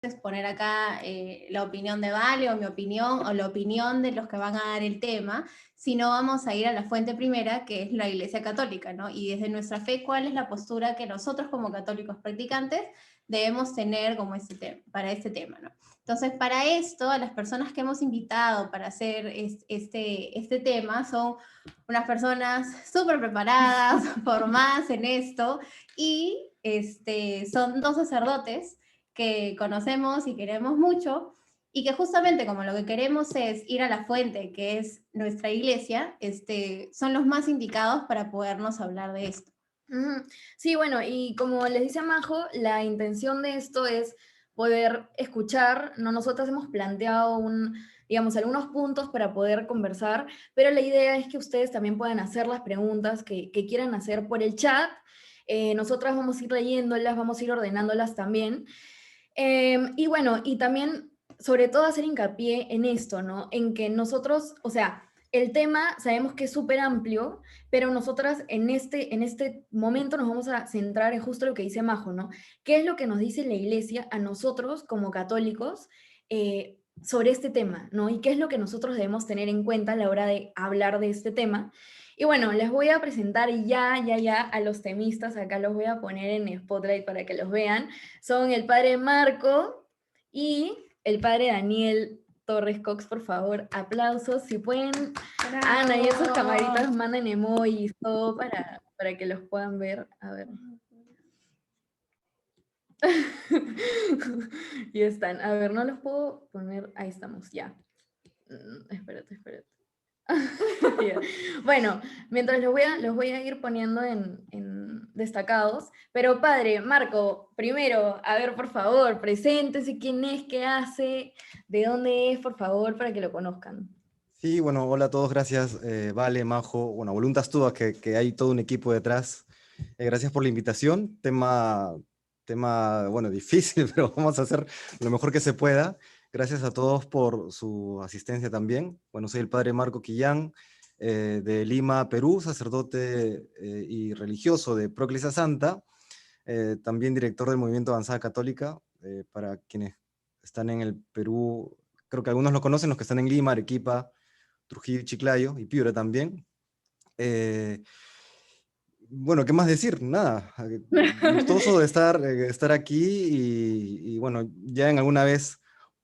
exponer acá la opinión de Vale o mi opinión o la opinión de los que van a dar el tema, sino vamos a ir a la fuente primera, que es la Iglesia Católica, ¿no? Y desde nuestra fe, ¿cuál es la postura que nosotros como católicos practicantes debemos tener como para este tema, ¿no? Entonces, para esto, a las personas que hemos invitado para hacer este tema son unas personas súper preparadas, formadas en esto, y son dos sacerdotes que conocemos y queremos mucho, y que justamente como lo que queremos es ir a la fuente, que es nuestra iglesia, son los más indicados para podernos hablar de esto. Sí, bueno, y como les dice Majo, la intención de esto es poder escuchar, ¿no? Nosotros hemos planteado digamos, algunos puntos para poder conversar, pero la idea es que ustedes también puedan hacer las preguntas que quieran hacer por el chat. Nosotras vamos a ir leyéndolas, vamos a ir ordenándolas también. Y bueno, y también, sobre todo, hacer hincapié en esto, ¿no? En que nosotros, o sea, el tema sabemos que es súper amplio, pero nosotras en este momento nos vamos a centrar en justo lo que dice Majo, ¿no? ¿Qué es lo que nos dice la Iglesia a nosotros como católicos sobre este tema, ¿no? Y qué es lo que nosotros debemos tener en cuenta a la hora de hablar de este tema. Y bueno, les voy a presentar ya a los temistas, acá los voy a poner en Spotlight para que los vean. Son el padre Marco y el padre Daniel Torres Cox, por favor, aplausos, si pueden. ¡Bravo! Ana, y esos camaritas mandan emojis, todo para que los puedan ver. A ver. Y están. A ver, no los puedo poner. Ahí estamos, ya. Espérate. Bueno, mientras los voy a ir poniendo en destacados, pero padre, Marco, primero, a ver, por favor, preséntese, quién es, qué hace, de dónde es, por favor, para que lo conozcan. Sí, bueno, hola a todos, gracias, Vale, Majo, bueno, Voluntas Tuas, que hay todo un equipo detrás. Gracias por la invitación, bueno, difícil, pero vamos a hacer lo mejor que se pueda. Gracias a todos por su asistencia también. Bueno, soy el padre Marco Quillán, de Lima, Perú, sacerdote y religioso de Proclisa Santa, también director del Movimiento Avanzada Católica. Para quienes están en el Perú, creo que algunos lo conocen, los que están en Lima, Arequipa, Trujillo, Chiclayo y Piura también. Bueno, ¿qué más decir? Nada, gustoso de estar aquí y bueno, ya en alguna vez,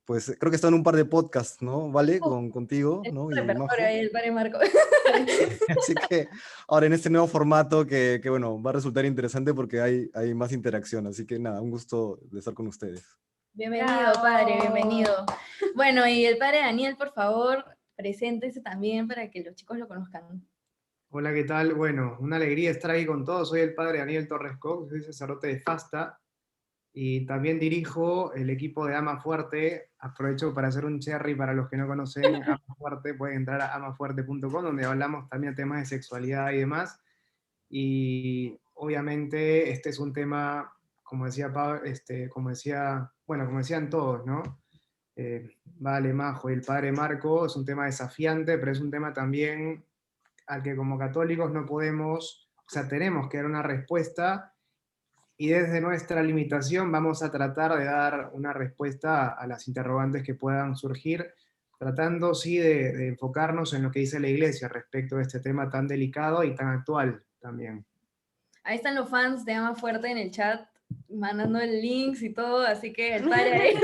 pues creo que he estado en un par de podcasts, ¿no? ¿Vale? Contigo, El ¿no? Y repertorio Majo. ahí, el padre Marco. Así que ahora en este nuevo formato que bueno, va a resultar interesante porque hay más interacción. Así que nada, un gusto de estar con ustedes. Bienvenido, padre, bienvenido. Bueno, y el padre Daniel, por favor, preséntese también para que los chicos lo conozcan. Hola, ¿qué tal? Bueno, una alegría estar ahí con todos. Soy el padre Daniel Torres Cox, soy sacerdote de Fasta y también dirijo el equipo de Ama Fuerte. Aprovecho para hacer un cherry para los que no conocen Ama Fuerte, pueden entrar a amafuerte.com donde hablamos también de temas de sexualidad y demás. Y obviamente este es un tema, como decía Pablo, como decían todos, ¿no? Vale, Majo y el padre Marco, es un tema desafiante, pero es un tema también al que como católicos no podemos, o sea, tenemos que dar una respuesta y desde nuestra limitación vamos a tratar de dar una respuesta a las interrogantes que puedan surgir, tratando sí de enfocarnos en lo que dice la Iglesia respecto de este tema tan delicado y tan actual también. Ahí están los fans de Ama Fuerte en el chat, mandando el links y todo, así que el padre ahí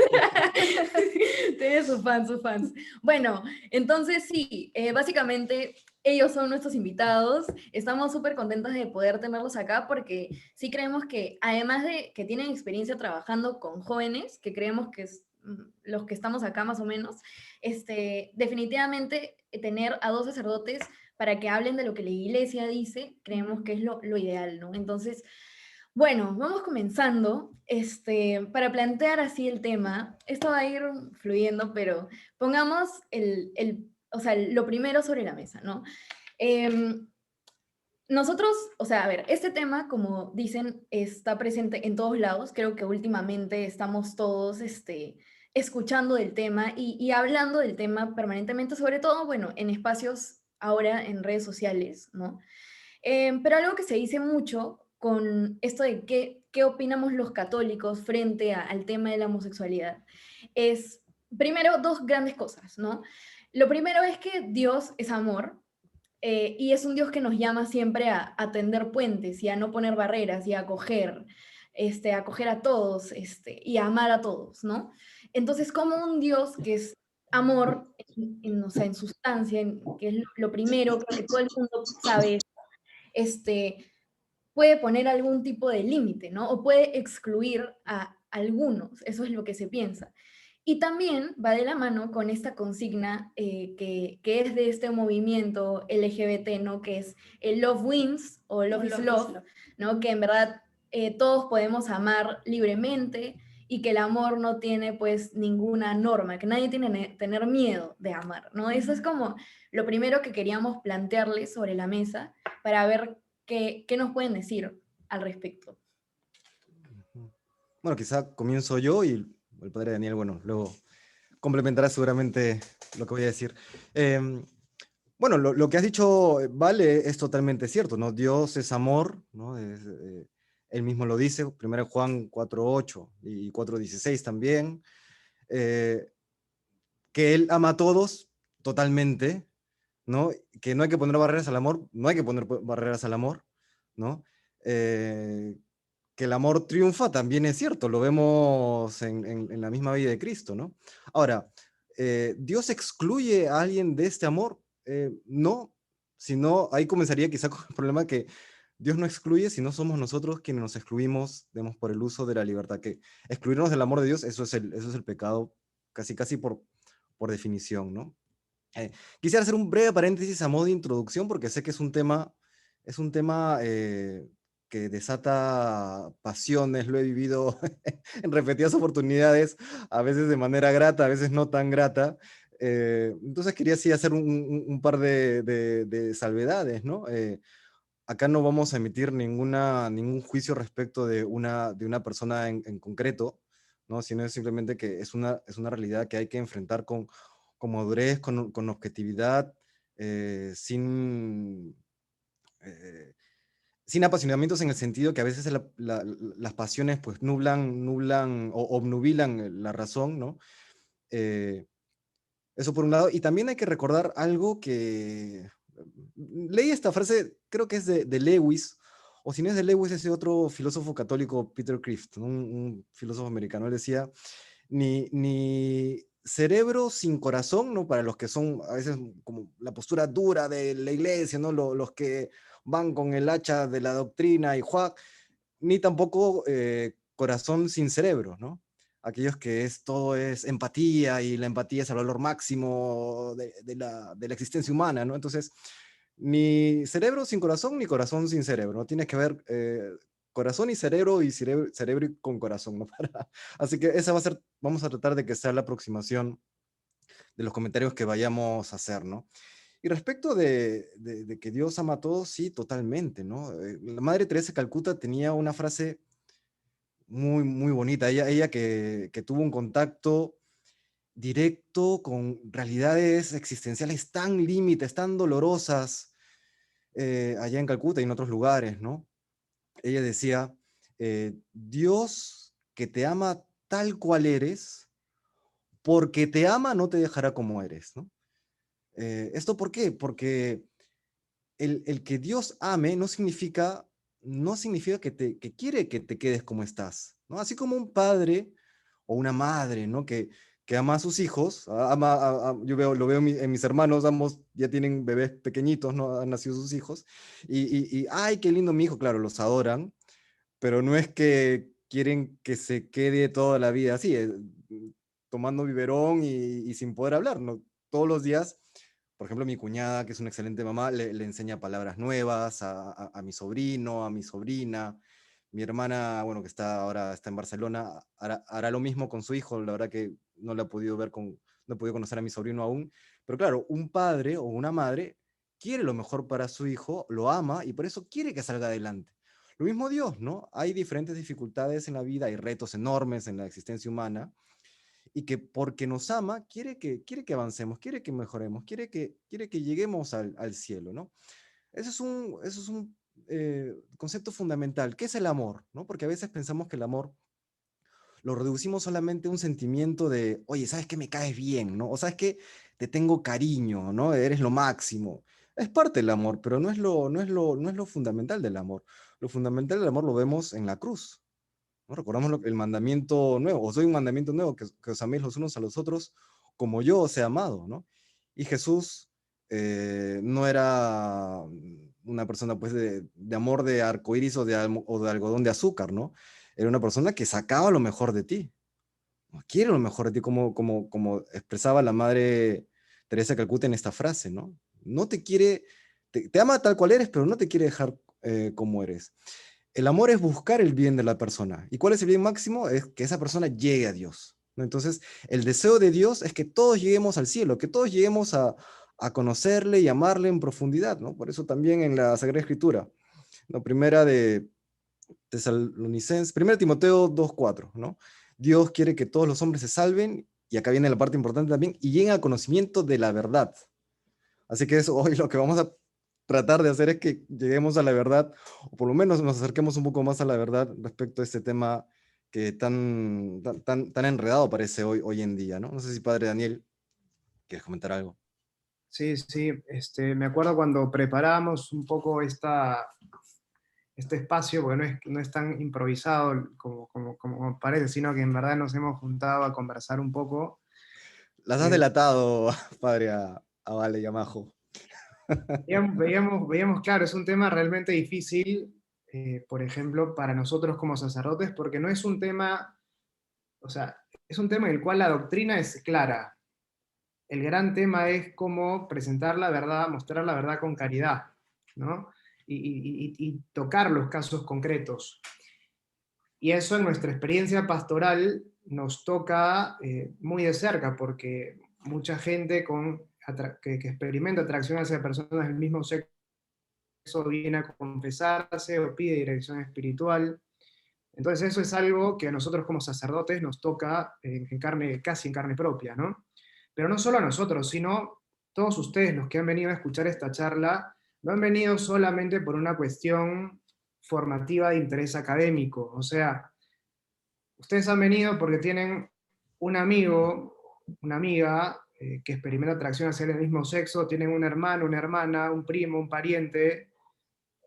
tiene sus fans. Bueno, entonces sí, básicamente ellos son nuestros invitados. Estamos súper contentos de poder tenerlos acá porque sí creemos que, además de que tienen experiencia trabajando con jóvenes, que creemos que es los que estamos acá más o menos, definitivamente tener a dos sacerdotes para que hablen de lo que la iglesia dice, creemos que es lo ideal, ¿no? Entonces, bueno, vamos comenzando. Para plantear así el tema, esto va a ir fluyendo, pero pongamos o sea, lo primero sobre la mesa, ¿no? Nosotros, o sea, a ver, este tema, como dicen, está presente en todos lados. Creo que últimamente estamos todos escuchando del tema y hablando del tema permanentemente, sobre todo, bueno, en espacios ahora en redes sociales, ¿no? Pero algo que se dice mucho con esto de qué opinamos los católicos frente al tema de la homosexualidad, es primero dos grandes cosas, ¿no? Lo primero es que Dios es amor, y es un Dios que nos llama siempre a tender puentes y a no poner barreras y a acoger, a acoger a todos, y a amar a todos, ¿no? Entonces, como un Dios que es amor, o sea, en sustancia, que es lo primero, creo que todo el mundo sabe, puede poner algún tipo de límite, ¿no? O puede excluir a algunos, eso es lo que se piensa. Y también va de la mano con esta consigna que es de este movimiento LGBT, ¿no? Que es el Love Wins o Love is Love, ¿no? Que en verdad todos podemos amar libremente y que el amor no tiene pues ninguna norma, que nadie tiene que tener miedo de amar, ¿no? Eso es como lo primero que queríamos plantearles sobre la mesa para ver qué nos pueden decir al respecto. Bueno, quizá comienzo yo y el padre Daniel, bueno, luego complementará seguramente lo que voy a decir. Bueno, lo que has dicho, Vale, es totalmente cierto, ¿no? Dios es amor, ¿no? Él mismo lo dice, 1 Juan 4:8 y 4:16 también, eh, que Él ama a todos totalmente, ¿no? Que no hay que poner barreras al amor, no hay que poner barreras al amor, ¿no? Eh, que el amor triunfa también es cierto, lo vemos en la misma vida de Cristo, ¿no? Ahora, ¿Dios excluye a alguien de este amor? No, sino ahí comenzaría quizá con el problema que Dios no excluye, sino somos nosotros quienes nos excluimos, digamos, por el uso de la libertad, que excluirnos del amor de Dios, eso es el pecado casi, casi por definición, ¿no? Quisiera hacer un breve paréntesis a modo de introducción porque sé que es un tema que desata pasiones, lo he vivido en repetidas oportunidades, a veces de manera grata, a veces no tan grata. Entonces quería sí hacer un par de salvedades, ¿no? Acá no vamos a emitir ningún juicio respecto de una persona en concreto, ¿no? Sino es simplemente que es una realidad que hay que enfrentar con madurez, con objetividad, eh, sin apasionamientos en el sentido que a veces las pasiones pues nublan o obnubilan la razón, ¿no? Eh, Eso por un lado. Y también hay que recordar algo que leí esta frase, creo que es de Lewis, o si no es de Lewis, es de otro filósofo católico, Peter Crift, ¿no? Un filósofo americano. Él decía, ni cerebro sin corazón, ¿no? Para los que son a veces como la postura dura de la iglesia, ¿no? Los que van con el hacha de la doctrina y ¡juac! Ni tampoco corazón sin cerebro, ¿no? Aquellos que todo es empatía y la empatía es el valor máximo de la existencia humana, ¿no? Entonces, ni cerebro sin corazón, ni corazón sin cerebro, ¿no? Tienes que ver corazón y cerebro con corazón, ¿no? Así que esa va a ser, vamos a tratar de que sea la aproximación de los comentarios que vayamos a hacer, ¿no? Y respecto de que Dios ama a todos, sí, totalmente, ¿no? La Madre Teresa de Calcuta tenía una frase muy, muy bonita. Ella que tuvo un contacto directo con realidades existenciales tan límites, tan dolorosas, allá en Calcuta y en otros lugares, ¿no? Ella decía, Dios que te ama tal cual eres, porque te ama no te dejará como eres, ¿no? ¿Esto por qué? Porque el que Dios ame no significa que quiere que te quedes como estás, ¿no? Así como un padre o una madre, ¿no? Que ama a sus hijos, yo lo veo en mis hermanos, ambos ya tienen bebés pequeñitos, ¿no? Han nacido sus hijos, ay, qué lindo mi hijo, claro, los adoran, pero no es que quieren que se quede toda la vida así, tomando biberón y sin poder hablar, ¿no? Todos los días, por ejemplo, mi cuñada, que es una excelente mamá, le enseña palabras nuevas a mi sobrino, a mi sobrina. Mi hermana, bueno, que ahora está en Barcelona, hará lo mismo con su hijo. La verdad que no la he podido no he podido conocer a mi sobrino aún. Pero claro, un padre o una madre quiere lo mejor para su hijo, lo ama y por eso quiere que salga adelante. Lo mismo Dios, ¿no? Hay diferentes dificultades en la vida, hay retos enormes en la existencia humana, y que porque nos ama, quiere que avancemos, quiere que mejoremos, quiere que lleguemos al cielo, ¿no? Eso es concepto fundamental. ¿Qué es el amor? ¿No? Porque a veces pensamos que el amor lo reducimos solamente a un sentimiento de, oye, ¿sabes qué? Me caes bien, ¿no? O ¿sabes qué? Te tengo cariño, ¿no? Eres lo máximo. Es parte del amor, pero no es lo fundamental del amor. Lo fundamental del amor lo vemos en la cruz, ¿no? Recordamos el mandamiento nuevo, os doy un mandamiento nuevo, que os améis los unos a los otros como yo os he amado, ¿no? Y Jesús no era una persona pues de amor de arcoíris o de algodón de azúcar, ¿no? Era una persona que sacaba lo mejor de ti, ¿no? Quiere lo mejor de ti, como expresaba la madre Teresa de Calcuta en esta frase, ¿no? No te quiere, te ama tal cual eres, pero no te quiere dejar como eres. El amor es buscar el bien de la persona. ¿Y cuál es el bien máximo? Es que esa persona llegue a Dios, ¿no? Entonces, el deseo de Dios es que todos lleguemos al cielo, que todos lleguemos a conocerle y amarle en profundidad, ¿no? Por eso también en la Sagrada Escritura, ¿no? Primera de Tesalonicenses, 1 Timoteo 2:4, ¿no? Dios quiere que todos los hombres se salven, y acá viene la parte importante también, y lleguen al conocimiento de la verdad. Así que eso, hoy lo que vamos a tratar de hacer es que lleguemos a la verdad, o por lo menos nos acerquemos un poco más a la verdad respecto a este tema que tan enredado parece hoy en día, ¿no? No sé si Padre Daniel, ¿quieres comentar algo? Sí, sí, me acuerdo cuando preparamos un poco este espacio, porque no es tan improvisado como parece, sino que en verdad nos hemos juntado a conversar un poco. Las has Eh, delatado, Padre, a Vale y a Majo. veíamos, claro, es un tema realmente difícil, por ejemplo, para nosotros como sacerdotes, porque no es un tema, o sea, es un tema en el cual la doctrina es clara. El gran tema es cómo presentar la verdad, mostrar la verdad con caridad, ¿no? Y tocar los casos concretos. Y eso en nuestra experiencia pastoral nos toca muy de cerca, porque mucha gente que experimenta atracción hacia personas del mismo sexo viene a confesarse o pide dirección espiritual. Entonces eso es algo que a nosotros como sacerdotes nos toca casi en carne propia, ¿no? Pero no solo a nosotros, sino todos ustedes, los que han venido a escuchar esta charla, no han venido solamente por una cuestión formativa de interés académico. O sea, ustedes han venido porque tienen un amigo, una amiga que experimenta atracción hacia el mismo sexo, tienen un hermano, una hermana, un primo, un pariente,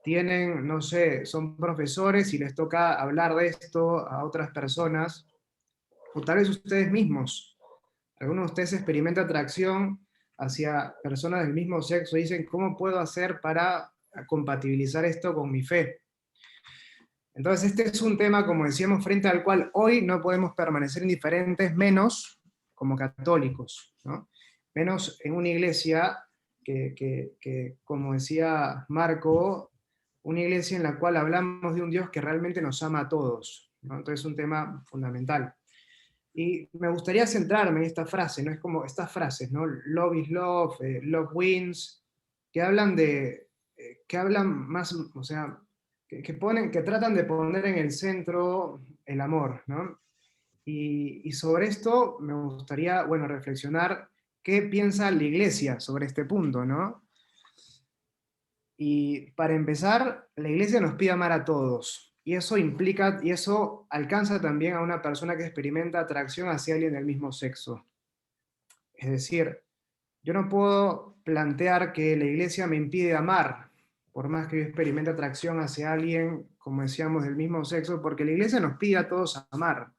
tienen, no sé, son profesores y les toca hablar de esto a otras personas, o tal vez ustedes mismos. Algunos de ustedes experimentan atracción hacia personas del mismo sexo y dicen, ¿cómo puedo hacer para compatibilizar esto con mi fe? Entonces este es un tema, como decíamos, frente al cual hoy no podemos permanecer indiferentes, menos como católicos, ¿no? Menos en una iglesia que, como decía Marco, una iglesia en la cual hablamos de un Dios que realmente nos ama a todos, ¿no? Entonces es un tema fundamental. Y me gustaría centrarme en esta frase, ¿no? Es como estas frases, ¿no? Love is love, love wins, que hablan que hablan más, o sea, que tratan de poner en el centro el amor, ¿no? Y sobre esto me gustaría, bueno, reflexionar qué piensa la iglesia sobre este punto, ¿no? Y para empezar, la iglesia nos pide amar a todos. Y eso implica, y eso alcanza también a una persona que experimenta atracción hacia alguien del mismo sexo. Es decir, yo no puedo plantear que la iglesia me impide amar, por más que yo experimente atracción hacia alguien, como decíamos, del mismo sexo, porque la iglesia nos pide a todos amar.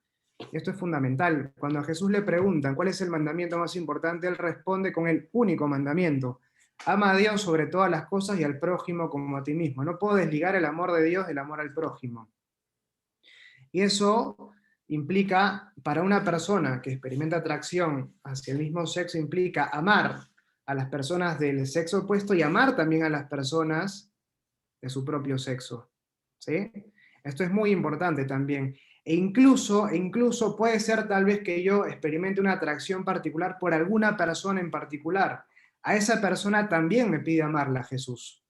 Y esto es fundamental. Cuando a Jesús le preguntan cuál es el mandamiento más importante, él responde con el único mandamiento: ama a Dios sobre todas las cosas y al prójimo como a ti mismo. No puedo desligar el amor de Dios del amor al prójimo. Y eso implica, para una persona que experimenta atracción hacia el mismo sexo, implica amar a las personas del sexo opuesto y amar también a las personas de su propio sexo. ¿Sí? Esto es muy importante también. E incluso puede ser tal vez que yo experimente una atracción particular por alguna persona en particular. A esa persona también me pide amarla Jesús.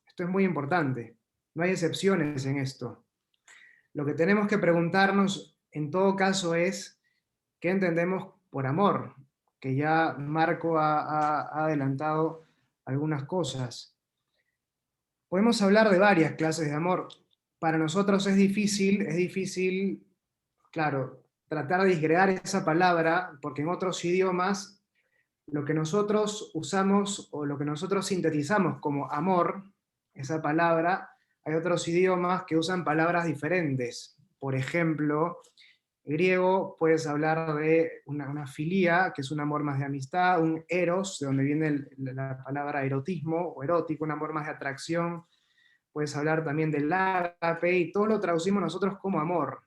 Esto es muy importante. No hay excepciones en esto. Lo que tenemos que preguntarnos en todo caso es qué entendemos por amor, que ya Marco ha adelantado algunas cosas. Podemos hablar de varias clases de amor. Para nosotros es difícil, claro, tratar de disgregar esa palabra, porque en otros idiomas lo que nosotros usamos o lo que nosotros sintetizamos como amor, esa palabra, hay otros idiomas que usan palabras diferentes. Por ejemplo, en griego puedes hablar de una filía, que es un amor más de amistad, un eros, de donde viene la palabra erotismo o erótico, un amor más de atracción. Puedes hablar también del ágape, y todo lo traducimos nosotros como amor.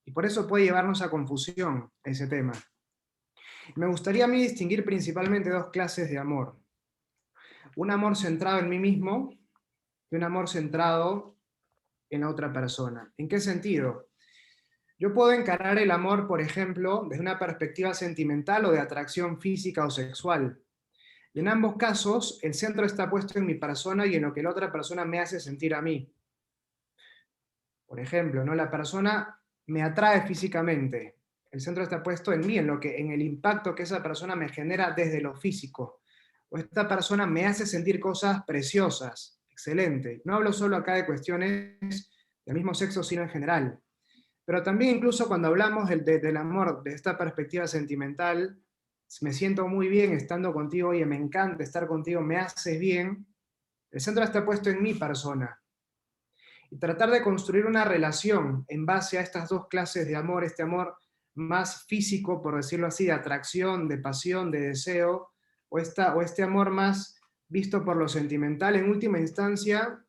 Y por eso puede llevarnos a confusión ese tema. Me gustaría a mí distinguir principalmente dos clases de amor. Un amor centrado en mí mismo y un amor centrado en la otra persona. ¿En qué sentido? Yo puedo encarar el amor, por ejemplo, desde una perspectiva sentimental o de atracción física o sexual. Y en ambos casos, el centro está puesto en mi persona y en lo que la otra persona me hace sentir a mí. Por ejemplo, ¿no? La persona me atrae físicamente. El centro está puesto en mí, en el impacto que esa persona me genera desde lo físico. O esta persona me hace sentir cosas preciosas. Excelente. No hablo solo acá de cuestiones del mismo sexo, sino en general. Pero también incluso cuando hablamos del amor, de esta perspectiva sentimental, me siento muy bien estando contigo, oye, me encanta estar contigo, me haces bien. El centro está puesto en mi persona. Y tratar de construir una relación en base a estas dos clases de amor, este amor más físico, por decirlo así, de atracción, de pasión, de deseo, o este amor más visto por lo sentimental, en última instancia,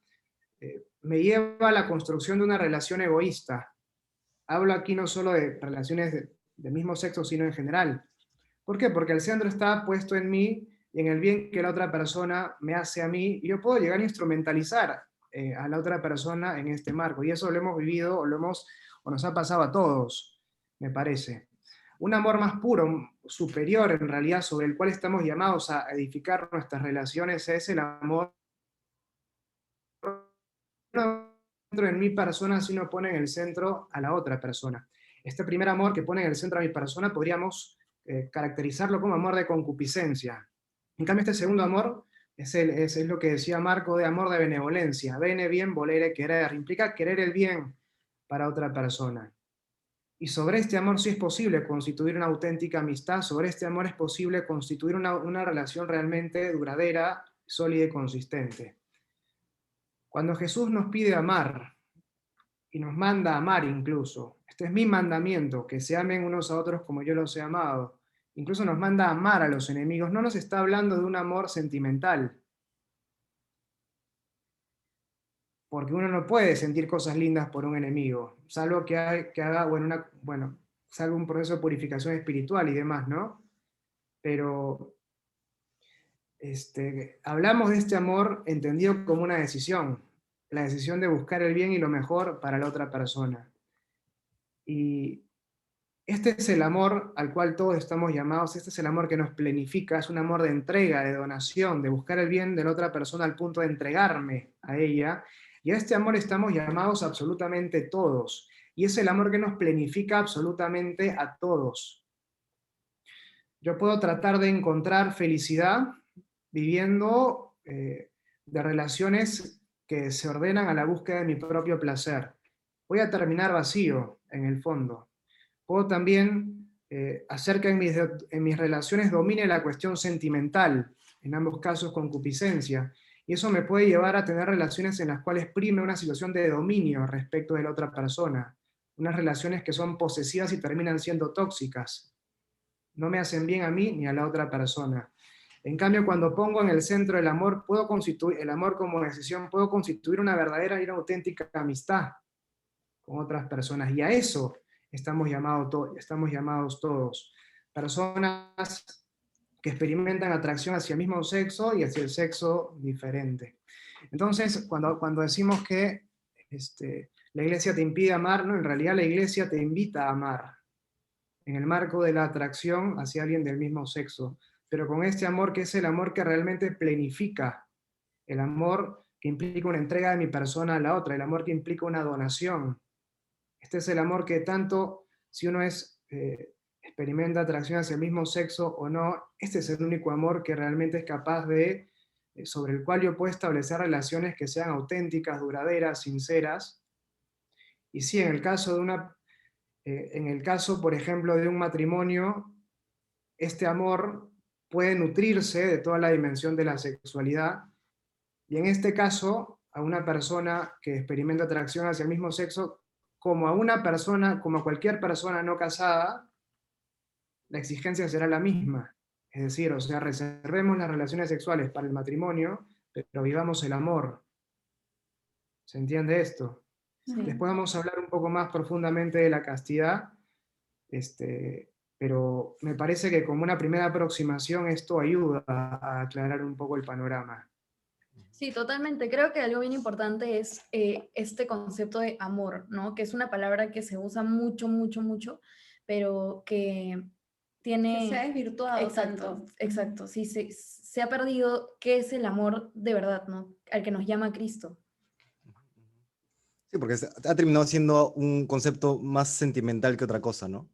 me lleva a la construcción de una relación egoísta. Hablo aquí no solo de relaciones del mismo sexo, sino en general. ¿Por qué? Porque el centro está puesto en mí y en el bien que la otra persona me hace a mí, y yo puedo llegar a instrumentalizar a la otra persona en este marco, y eso lo hemos vivido, o nos ha pasado a todos, me parece. Un amor más puro, superior en realidad, sobre el cual estamos llamados a edificar nuestras relaciones, es el amor en mi persona, sino pone en el centro a la otra persona. Este primer amor que pone en el centro a mi persona podríamos caracterizarlo como amor de concupiscencia. En cambio, este segundo amor es lo que decía Marco, de amor de benevolencia. Bene, bien, volere, querer. Implica querer el bien para otra persona. Y sobre este amor sí es posible constituir una auténtica amistad, sobre este amor es posible constituir una relación realmente duradera, sólida y consistente. Cuando Jesús nos pide amar, y nos manda a amar incluso, este es mi mandamiento, que se amen unos a otros como yo los he amado, incluso nos manda a amar a los enemigos, no nos está hablando de un amor sentimental, porque uno no puede sentir cosas lindas por un enemigo, salvo que haga salvo un proceso de purificación espiritual y demás, ¿no? Pero hablamos de este amor entendido como una decisión, la decisión de buscar el bien y lo mejor para la otra persona. Y este es el amor al cual todos estamos llamados, este es el amor que nos plenifica, es un amor de entrega, de donación, de buscar el bien de la otra persona al punto de entregarme a ella. Y a este amor estamos llamados absolutamente todos. Y es el amor que nos plenifica absolutamente a todos. Yo puedo tratar de encontrar felicidad viviendo de relaciones que se ordenan a la búsqueda de mi propio placer. Voy a terminar vacío, en el fondo. Puedo también hacer que en mis relaciones domine la cuestión sentimental, en ambos casos concupiscencia, y eso me puede llevar a tener relaciones en las cuales prime una situación de dominio respecto de la otra persona, unas relaciones que son posesivas y terminan siendo tóxicas. No me hacen bien a mí ni a la otra persona. En cambio, cuando pongo en el centro el amor, puedo constituir el amor como decisión, puedo constituir una verdadera y una auténtica amistad con otras personas, y a eso estamos llamados todos. Personas que experimentan atracción hacia el mismo sexo y hacia el sexo diferente. Entonces, cuando decimos que la iglesia te impide amar, no, en realidad la iglesia te invita a amar, en el marco de la atracción hacia alguien del mismo sexo, pero con este amor que es el amor que realmente plenifica, el amor que implica una entrega de mi persona a la otra, el amor que implica una donación. Este es el amor que tanto, si uno experimenta atracción hacia el mismo sexo o no, este es el único amor que realmente es capaz de sobre el cual yo puedo establecer relaciones que sean auténticas, duraderas, sinceras. Y sí, en el caso, por ejemplo, de un matrimonio, este amor puede nutrirse de toda la dimensión de la sexualidad, y en este caso, a una persona que experimenta atracción hacia el mismo sexo, como a una persona, como a cualquier persona no casada, la exigencia será la misma. Es decir, o sea, reservemos las relaciones sexuales para el matrimonio, pero vivamos el amor. ¿Se entiende esto? Sí. Después vamos a hablar un poco más profundamente de la castidad, pero me parece que como una primera aproximación esto ayuda a aclarar un poco el panorama. Sí, totalmente. Creo que algo bien importante es este concepto de amor, ¿no? Que es una palabra que se usa mucho, mucho, mucho, pero que tiene... Que se ha desvirtuado Exacto, tanto. exacto. Sí, se ha perdido qué es el amor de verdad, ¿no? Al que nos llama Cristo. Sí, porque ha terminado siendo un concepto más sentimental que otra cosa, ¿no?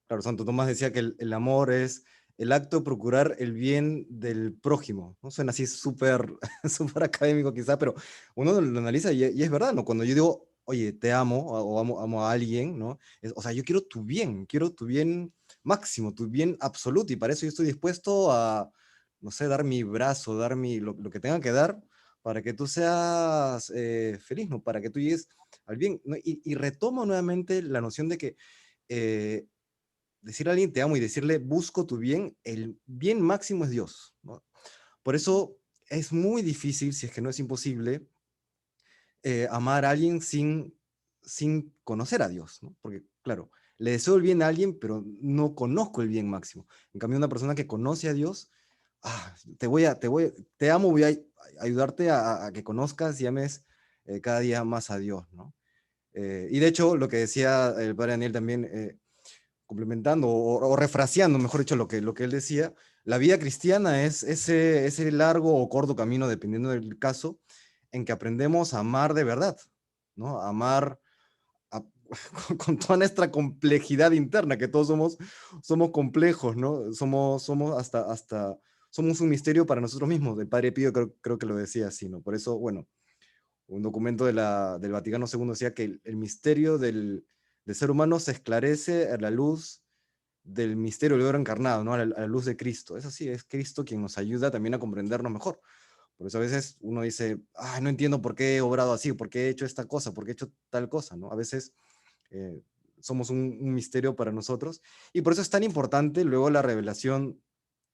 Claro, Santo Tomás decía que el amor es el acto de procurar el bien del prójimo, ¿no? Suena así súper súper académico quizá, pero uno lo analiza y es verdad, ¿no? Cuando yo digo, oye, te amo o amo a alguien, ¿no? O sea, yo quiero tu bien máximo, tu bien absoluto, y para eso yo estoy dispuesto a, no sé, dar mi brazo, dar lo que tenga que dar para que tú seas feliz, ¿no? Para que tú llegues al bien, ¿no? Y retomo nuevamente la noción de que eh, decirle a alguien te amo y decirle busco tu bien, el bien máximo es Dios, ¿no? Por eso es muy difícil, si es que no es imposible, amar a alguien sin conocer a Dios, ¿no? Porque, claro, le deseo el bien a alguien, pero no conozco el bien máximo. En cambio, una persona que conoce a Dios, te amo, voy a ayudarte a que conozcas y ames cada día más a Dios, ¿no? Y de hecho, lo que decía el padre Daniel también, complementando o refraseando, mejor dicho, lo que él decía, la vida cristiana es ese largo o corto camino, dependiendo del caso, en que aprendemos a amar de verdad, ¿no? A amar a- con toda nuestra complejidad interna, que todos somos complejos, ¿no? Somos un misterio para nosotros mismos. El Padre Pío creo que lo decía así, ¿no? Por eso, bueno, un documento del Vaticano II decía que el misterio del ser humano se esclarece a la luz del misterio del Verbo encarnado, ¿no? A la luz de Cristo. Es así, es Cristo quien nos ayuda también a comprendernos mejor. Por eso a veces uno dice, no entiendo por qué he obrado así, por qué he hecho esta cosa, por qué he hecho tal cosa, ¿no? A veces eh, somos un misterio para nosotros, y por eso es tan importante luego la revelación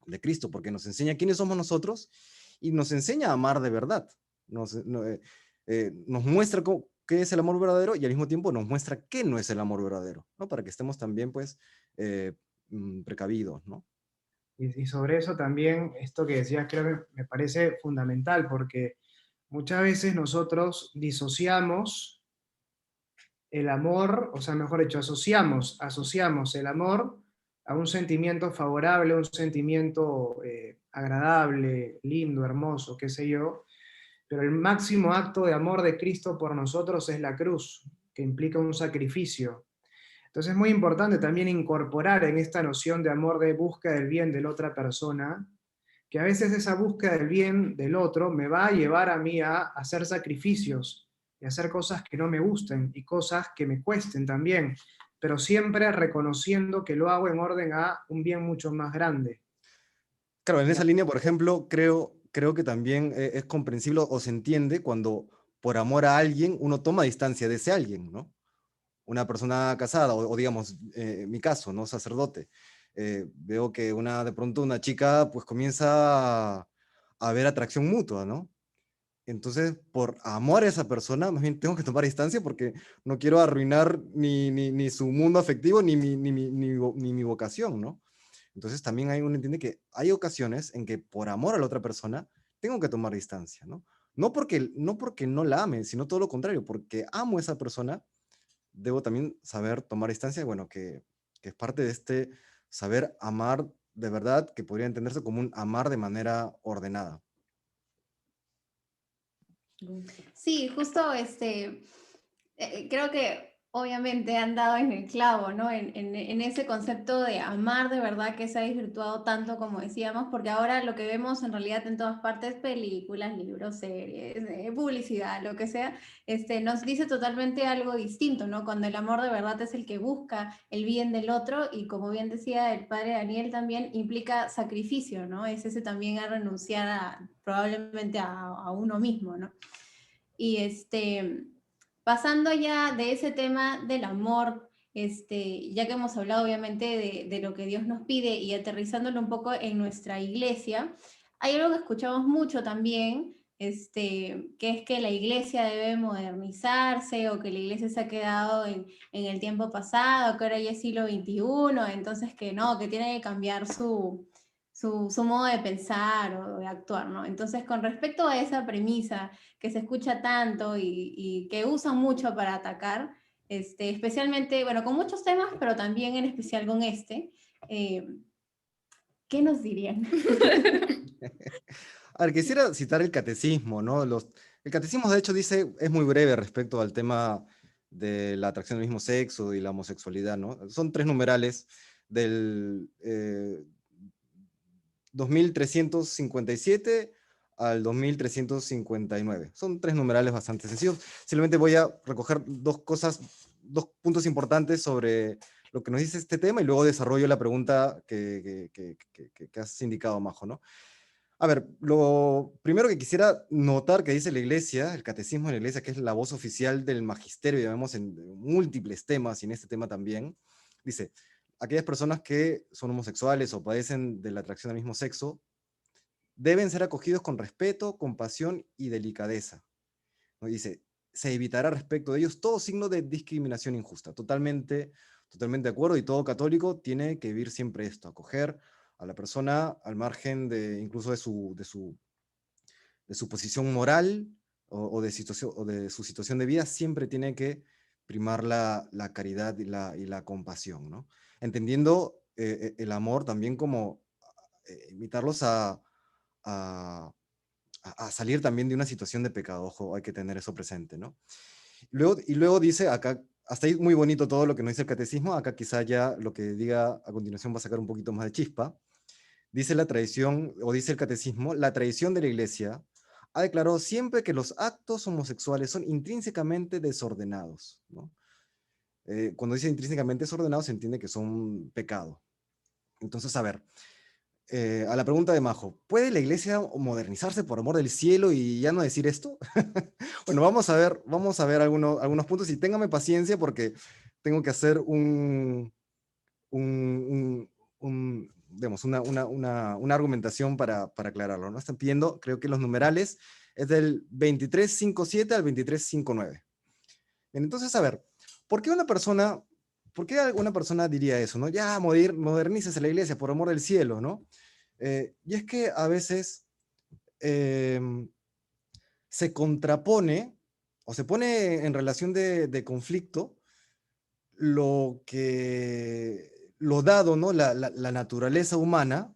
de Cristo, porque nos enseña quiénes somos nosotros y nos enseña a amar de verdad. Nos muestra qué es el amor verdadero, y al mismo tiempo nos muestra qué no es el amor verdadero, ¿no? Para que estemos también, pues, eh, precavidos, ¿no? Y sobre eso también, esto que decías, creo que me parece fundamental, porque muchas veces nosotros disociamos el amor, o sea, mejor dicho, asociamos el amor a un sentimiento favorable, un sentimiento agradable, lindo, hermoso, qué sé yo, pero el máximo acto de amor de Cristo por nosotros es la cruz, que implica un sacrificio. Entonces es muy importante también incorporar en esta noción de amor de búsqueda del bien de la otra persona, que a veces esa búsqueda del bien del otro me va a llevar a mí a hacer sacrificios y hacer cosas que no me gusten y cosas que me cuesten también, pero siempre reconociendo que lo hago en orden a un bien mucho más grande. Claro, en ¿Ya? esa línea, por ejemplo, creo que también es comprensible o se entiende cuando por amor a alguien uno toma distancia de ese alguien, ¿no? Una persona casada, o digamos, en mi caso, ¿no? Sacerdote. Veo que de pronto una chica pues comienza a ver atracción mutua, ¿no? Entonces, por amor a esa persona, más bien tengo que tomar distancia porque no quiero arruinar ni su mundo afectivo ni mi vocación, ¿no? Entonces también uno entiende que hay ocasiones en que por amor a la otra persona tengo que tomar distancia, ¿no? No porque no la ame, sino todo lo contrario, porque amo a esa persona, debo también saber tomar distancia, bueno, que es parte de este saber amar de verdad, que podría entenderse como un amar de manera ordenada. Sí, justo creo que Obviamente han dado en el clavo, ¿no? En ese concepto de amar de verdad que se ha desvirtuado tanto, como decíamos, porque ahora lo que vemos en realidad en todas partes, películas, libros, series, publicidad, lo que sea, nos dice totalmente algo distinto, ¿no? Cuando el amor de verdad es el que busca el bien del otro y como bien decía el padre Daniel también, implica sacrificio, ¿no? Es ese también a renunciar probablemente a uno mismo, ¿no? Y pasando ya de ese tema del amor, ya que hemos hablado obviamente de lo que Dios nos pide y aterrizándolo un poco en nuestra iglesia, hay algo que escuchamos mucho también, que es que la iglesia debe modernizarse o que la iglesia se ha quedado en el tiempo pasado, que ahora ya es siglo XXI, entonces que no, que tiene que cambiar su modo de pensar o de actuar, ¿no? Entonces, con respecto a esa premisa, que se escucha tanto y que usan mucho para atacar, especialmente, bueno, con muchos temas, pero también en especial con eh, ¿qué nos dirían? A ver, quisiera citar el catecismo, ¿no? El catecismo, de hecho, dice, es muy breve respecto al tema de la atracción del mismo sexo y la homosexualidad, ¿no? Son 3 numerales del 2357 al 2359. Son 3 numerales bastante sencillos. Simplemente voy a recoger 2 cosas, 2 puntos importantes sobre lo que nos dice este tema y luego desarrollo la pregunta que has indicado, Majo, ¿no? A ver, lo primero que quisiera notar que dice la Iglesia, el Catecismo de la Iglesia, que es la voz oficial del magisterio, ya vemos en múltiples temas y en este tema también, dice, aquellas personas que son homosexuales o padecen de la atracción al mismo sexo, deben ser acogidos con respeto, compasión y delicadeza, ¿no? Dice, se evitará respecto de ellos todo signo de discriminación injusta. Totalmente, totalmente de acuerdo, y todo católico tiene que vivir siempre esto, acoger a la persona al margen de incluso de su posición moral o de su situación de vida, siempre tiene que primar la caridad y la compasión, ¿no? Entendiendo el amor también como invitarlos a, a salir también de una situación de pecado. Ojo, hay que tener eso presente, ¿no? Y luego dice acá, hasta ahí muy bonito todo lo que nos dice el catecismo, acá quizá ya lo que diga a continuación va a sacar un poquito más de chispa. Dice la tradición, o dice el catecismo, la tradición de la Iglesia ha declarado siempre que los actos homosexuales son intrínsecamente desordenados, ¿no? Cuando dice intrínsecamente desordenados se entiende que son pecado. Entonces, a ver, a la pregunta de Majo, ¿puede la Iglesia modernizarse por amor del cielo y ya no decir esto? Bueno, vamos a ver algunos puntos y téngame paciencia porque tengo que hacer un, digamos, una argumentación para aclararlo, ¿no? Están pidiendo, creo que los numerales es del 2357 al 2359. Bien, entonces, a ver, ¿por qué por qué alguna persona diría eso, ¿no? Ya, modernícese la iglesia, por amor del cielo, ¿no? Y es que a veces eh, se contrapone o se pone en relación de conflicto lo dado, ¿no? La naturaleza humana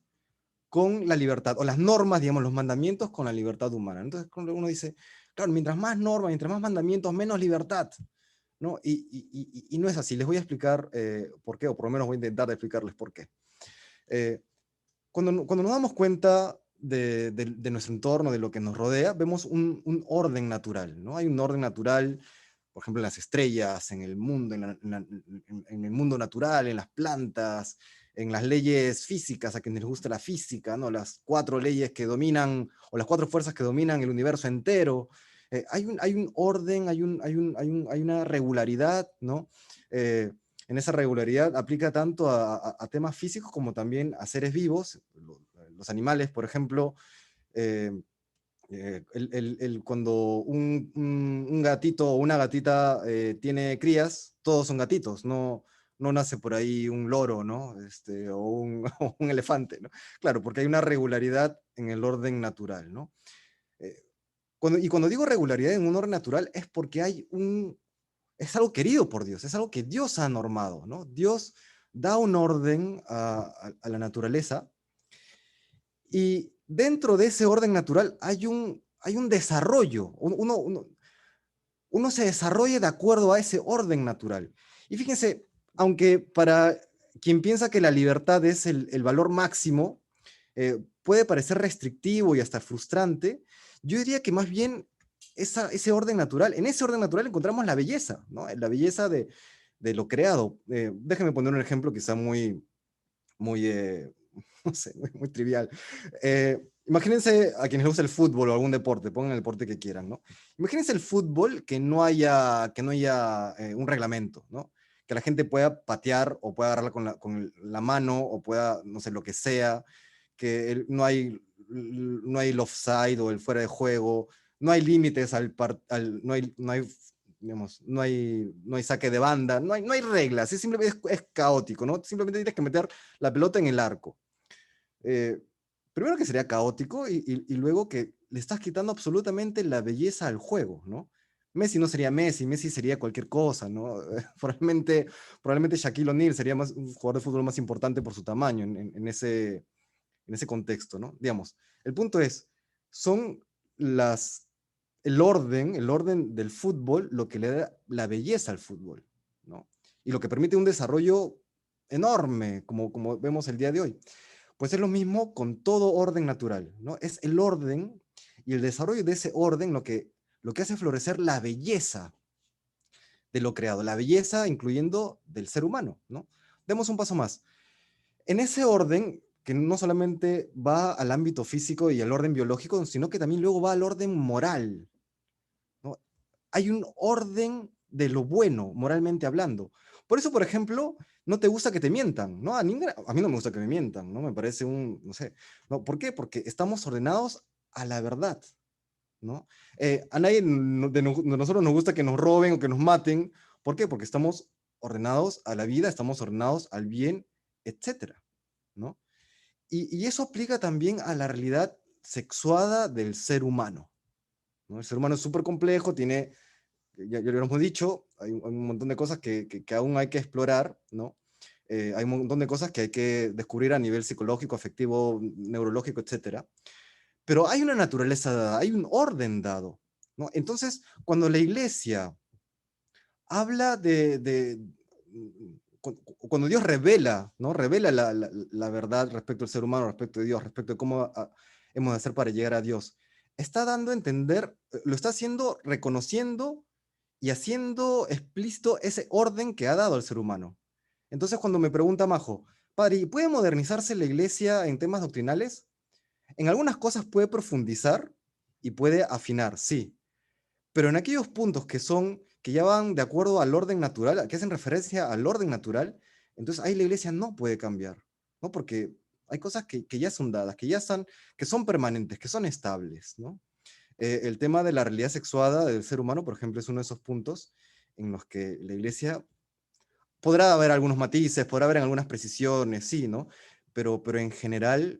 con la libertad, o las normas, digamos, los mandamientos con la libertad humana. Entonces, cuando uno dice, claro, mientras más normas, mientras más mandamientos, menos libertad, ¿no? Y no es así. Les voy a explicar por qué, o por lo menos voy a intentar de explicarles por qué. Cuando nos damos cuenta de nuestro entorno, de lo que nos rodea, vemos un orden natural, ¿no? Hay un orden natural, por ejemplo, en las estrellas, en el mundo, en el mundo natural, en las plantas, en las leyes físicas, a quienes les gusta la física, ¿no? Las 4 leyes que dominan, o las 4 fuerzas que dominan el universo entero. Hay un orden, hay una regularidad, ¿no? En esa regularidad aplica tanto a temas físicos como también a seres vivos, los animales, por ejemplo, cuando un gatito o una gatita tiene crías, todos son gatitos, no nace por ahí un loro, ¿no? O un elefante, ¿no? Claro, porque hay una regularidad en el orden natural, ¿no? Cuando digo regularidad en un orden natural es porque es algo querido por Dios, es algo que Dios ha normado, ¿no? Dios da un orden a la naturaleza y dentro de ese orden natural hay un desarrollo. uno se desarrolle de acuerdo a ese orden natural. Y fíjense, aunque para quien piensa que la libertad es el valor máximo, puede parecer restrictivo y hasta frustrante, yo diría que más bien ese orden natural, en ese orden natural encontramos la belleza, ¿no? La belleza de lo creado. Déjenme poner un ejemplo quizá muy no sé, muy trivial. Imagínense a quienes les gusta el fútbol o algún deporte, pongan el deporte que quieran, ¿no? Imagínense el fútbol que no haya un reglamento, ¿no? Que la gente pueda patear o pueda agarrarla con la mano o pueda, no sé, lo que sea, que no hay el offside o el fuera de juego, no hay límites digamos, no hay saque de banda, no hay reglas, simplemente es caótico, ¿no? Simplemente tienes que meter la pelota en el arco. Eh, Primero que sería caótico y luego que le estás quitando absolutamente la belleza al juego, ¿no? Messi no sería Messi, Messi sería cualquier cosa, ¿no? Probablemente Shaquille O'Neal sería un jugador de fútbol más importante por su tamaño en ese contexto, ¿no? Digamos, el punto es, son el orden del fútbol lo que le da la belleza al fútbol, ¿no? Y lo que permite un desarrollo enorme, como vemos el día de hoy. Pues es lo mismo con todo orden natural, ¿no? Es el orden y el desarrollo de ese orden lo que hace florecer la belleza de lo creado, la belleza incluyendo del ser humano, ¿no? Demos un paso más. En ese orden, que no solamente va al ámbito físico y al orden biológico, sino que también luego va al orden moral, ¿no? Hay un orden de lo bueno, moralmente hablando. Por eso, por ejemplo, no te gusta que te mientan, ¿no? A mí no me gusta que me mientan, ¿no? Me parece no sé, ¿no? ¿Por qué? Porque estamos ordenados a la verdad, ¿no? A nadie de nosotros nos gusta que nos roben o que nos maten. ¿Por qué? Porque estamos ordenados a la vida, estamos ordenados al bien, etcétera, ¿no? Y eso aplica también a la realidad sexuada del ser humano, ¿no? El ser humano es súper complejo, ya lo hemos dicho, hay un montón de cosas que aún hay que explorar, ¿no? Hay un montón de cosas que hay que descubrir a nivel psicológico, afectivo, neurológico, etcétera. Pero hay una naturaleza dada, hay un orden dado, ¿no? Entonces, cuando la iglesia habla cuando Dios revela, ¿no? Revela la verdad respecto al ser humano, respecto a Dios, respecto a cómo hemos de hacer para llegar a Dios, está dando a entender, lo está haciendo reconociendo y haciendo explícito ese orden que ha dado al ser humano. Entonces, cuando me pregunta Majo, padre, ¿y puede modernizarse la iglesia en temas doctrinales? En algunas cosas puede profundizar y puede afinar, sí, pero en aquellos puntos que ya van de acuerdo al orden natural, que hacen referencia al orden natural, entonces ahí la iglesia no puede cambiar, ¿no? Porque hay cosas que ya son dadas, que son permanentes, que son estables, ¿no? El tema de la realidad sexuada del ser humano, por ejemplo, es uno de esos puntos en los que la iglesia podrá haber algunos matices, podrá haber algunas precisiones, sí, ¿no? Pero en general,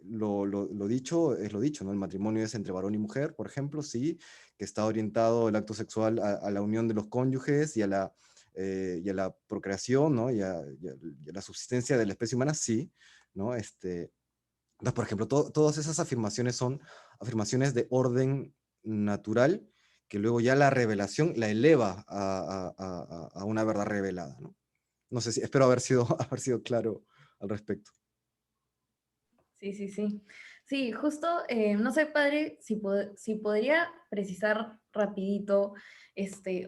lo dicho es lo dicho, ¿no? El matrimonio es entre varón y mujer, por ejemplo, sí, que está orientado el acto sexual a la unión de los cónyuges y a la procreación, ¿no? Y a la subsistencia de la especie humana, sí, ¿no? Entonces, por ejemplo, todas esas afirmaciones son afirmaciones de orden natural que luego ya la revelación la eleva a una verdad revelada, ¿no? No sé espero haber sido, haber sido claro al respecto. Sí, sí, sí. Sí, justo, no sé, padre, si podría precisar rapidito,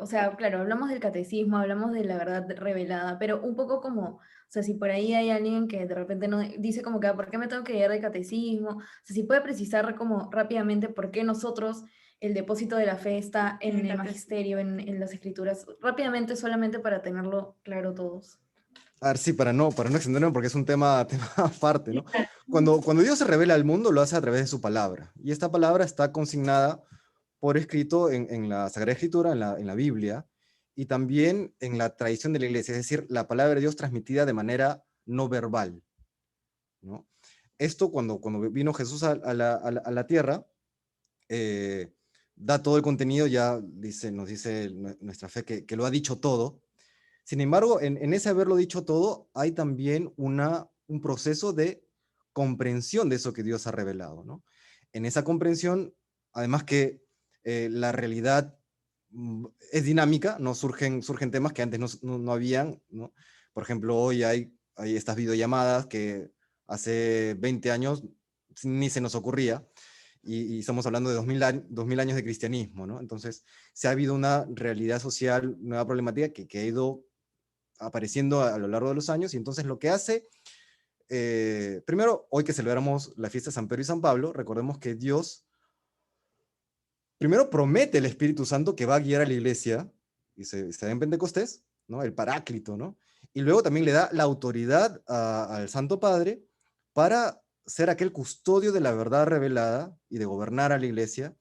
o sea, claro, hablamos del catecismo, hablamos de la verdad revelada, pero un poco como, o sea, si por ahí hay alguien que de repente no dice como que, ¿por qué me tengo que llevar de catecismo? O sea, si puede precisar como rápidamente por qué nosotros, el depósito de la fe está en el magisterio, en las escrituras, rápidamente solamente para tenerlo claro todos. A ver, sí, para no extenderme, porque es un tema aparte, ¿no? Cuando Dios se revela al mundo, lo hace a través de su palabra. Y esta palabra está consignada por escrito en la Sagrada Escritura, en la Biblia, y también en la tradición de la iglesia, es decir, la palabra de Dios transmitida de manera no verbal, ¿no? Esto cuando vino Jesús a la tierra, da todo el contenido, ya nos dice nuestra fe que lo ha dicho todo. Sin embargo, en ese haberlo dicho todo, hay también un proceso de comprensión de eso que Dios ha revelado, ¿no? En esa comprensión, además que la realidad es dinámica, ¿no? Surgen temas que antes no habían, ¿no? Por ejemplo, hoy hay estas videollamadas que hace 20 años ni se nos ocurría, y estamos hablando de 2000 años de cristianismo, ¿no? Entonces, se ha habido una realidad social, nueva problemática que ha ido apareciendo a lo largo de los años, y entonces lo que hace, primero, hoy que celebramos la fiesta de San Pedro y San Pablo, recordemos que Dios primero promete el Espíritu Santo que va a guiar a la iglesia, y se da en Pentecostés, ¿no? El Paráclito, ¿no? Y luego también le da la autoridad al Santo Padre para ser aquel custodio de la verdad revelada y de gobernar a la iglesia.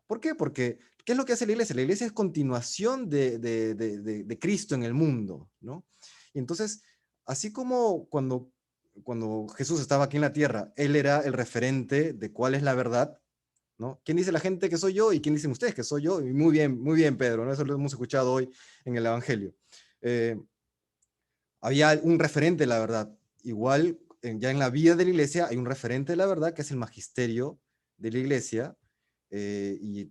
¿Por qué? Porque, ¿qué es lo que hace la iglesia? La iglesia es continuación de Cristo en el mundo, ¿no? Y entonces, así como cuando Jesús estaba aquí en la tierra, Él era el referente de cuál es la verdad, ¿no? ¿Quién dice la gente que soy yo y quién dicen ustedes que soy yo? Y muy bien, Pedro, ¿no? Eso lo hemos escuchado hoy en el Evangelio. Había un referente de la verdad. Igual, ya en la vida de la iglesia hay un referente de la verdad, que es el magisterio de la iglesia, y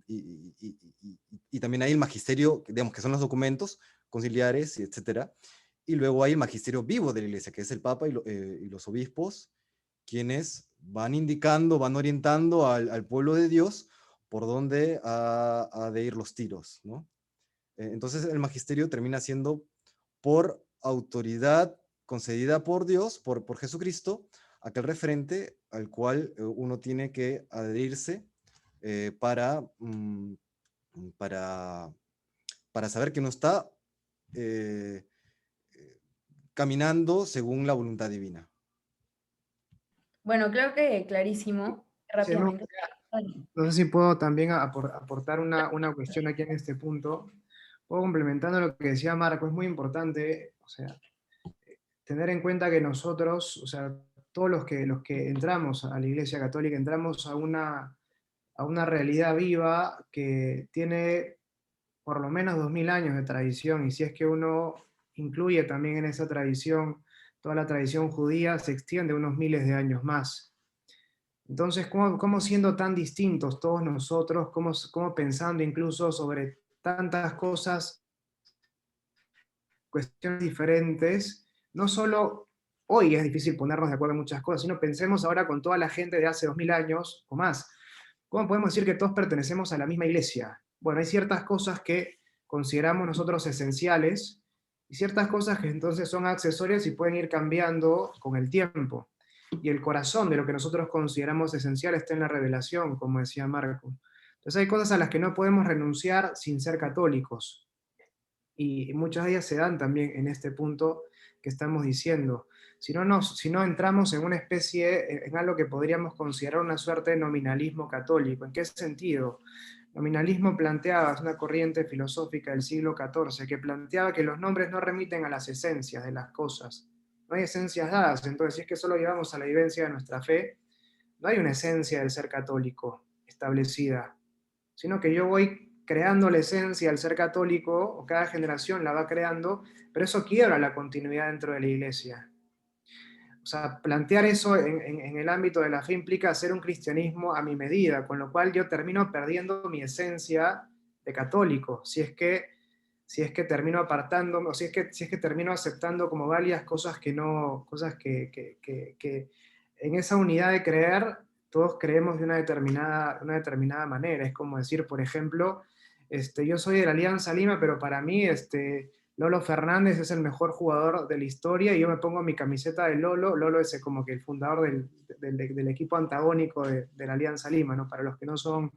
también hay el magisterio, digamos, que son los documentos conciliares, etcétera. Y luego hay el magisterio vivo de la iglesia, que es el Papa y los obispos, quienes van indicando, van orientando al pueblo de Dios por dónde ha de ir los tiros, ¿no? Entonces el magisterio termina siendo por autoridad concedida por Dios, por Jesucristo, aquel referente al cual uno tiene que adherirse para, para saber que uno está eh, caminando según la voluntad divina. Bueno, creo que clarísimo, Sí, no, rápidamente. no sé si puedo también aportar una cuestión aquí en este punto. Puedo complementando lo que decía Marco, es muy importante, o sea, tener en cuenta que nosotros, o sea, todos los que entramos a la Iglesia Católica, entramos a una realidad viva que tiene por lo menos 2000 años de tradición, y si es que uno incluye también en esa tradición toda la tradición judía, se extiende unos miles de años más. Entonces, ¿cómo siendo tan distintos todos nosotros, cómo pensando incluso sobre tantas cosas, cuestiones diferentes, no solo hoy es difícil ponernos de acuerdo en muchas cosas, sino pensemos ahora con toda la gente de hace 2000 años o más? ¿Cómo podemos decir que todos pertenecemos a la misma iglesia? Bueno, hay ciertas cosas que consideramos nosotros esenciales y ciertas cosas que entonces son accesorias y pueden ir cambiando con el tiempo. Y el corazón de lo que nosotros consideramos esencial está en la revelación, como decía Marco. Entonces hay cosas a las que no podemos renunciar sin ser católicos. Y muchas de ellas se dan también en este punto que estamos diciendo. Si no entramos en una especie, en algo que podríamos considerar una suerte de nominalismo católico. ¿En qué sentido? Nominalismo planteaba, es una corriente filosófica del siglo XIV, que planteaba que los nombres no remiten a las esencias de las cosas. No hay esencias dadas, entonces si es que solo llevamos a la vivencia de nuestra fe, no hay una esencia del ser católico establecida, sino que yo voy creando la esencia del ser católico, o cada generación la va creando, pero eso quiebra la continuidad dentro de la iglesia. O sea, plantear eso en el ámbito de la fe implica hacer un cristianismo a mi medida, con lo cual yo termino perdiendo mi esencia de católico, si es que termino apartándome, o si es que termino aceptando como válidas cosas que en esa unidad de creer todos creemos de una determinada manera. Es como decir, por ejemplo, yo soy de la Alianza Lima, pero para mí Lolo Fernández es el mejor jugador de la historia, y yo me pongo mi camiseta de Lolo. Lolo es como que el fundador del equipo antagónico de la Alianza Lima, ¿no? Para los que no son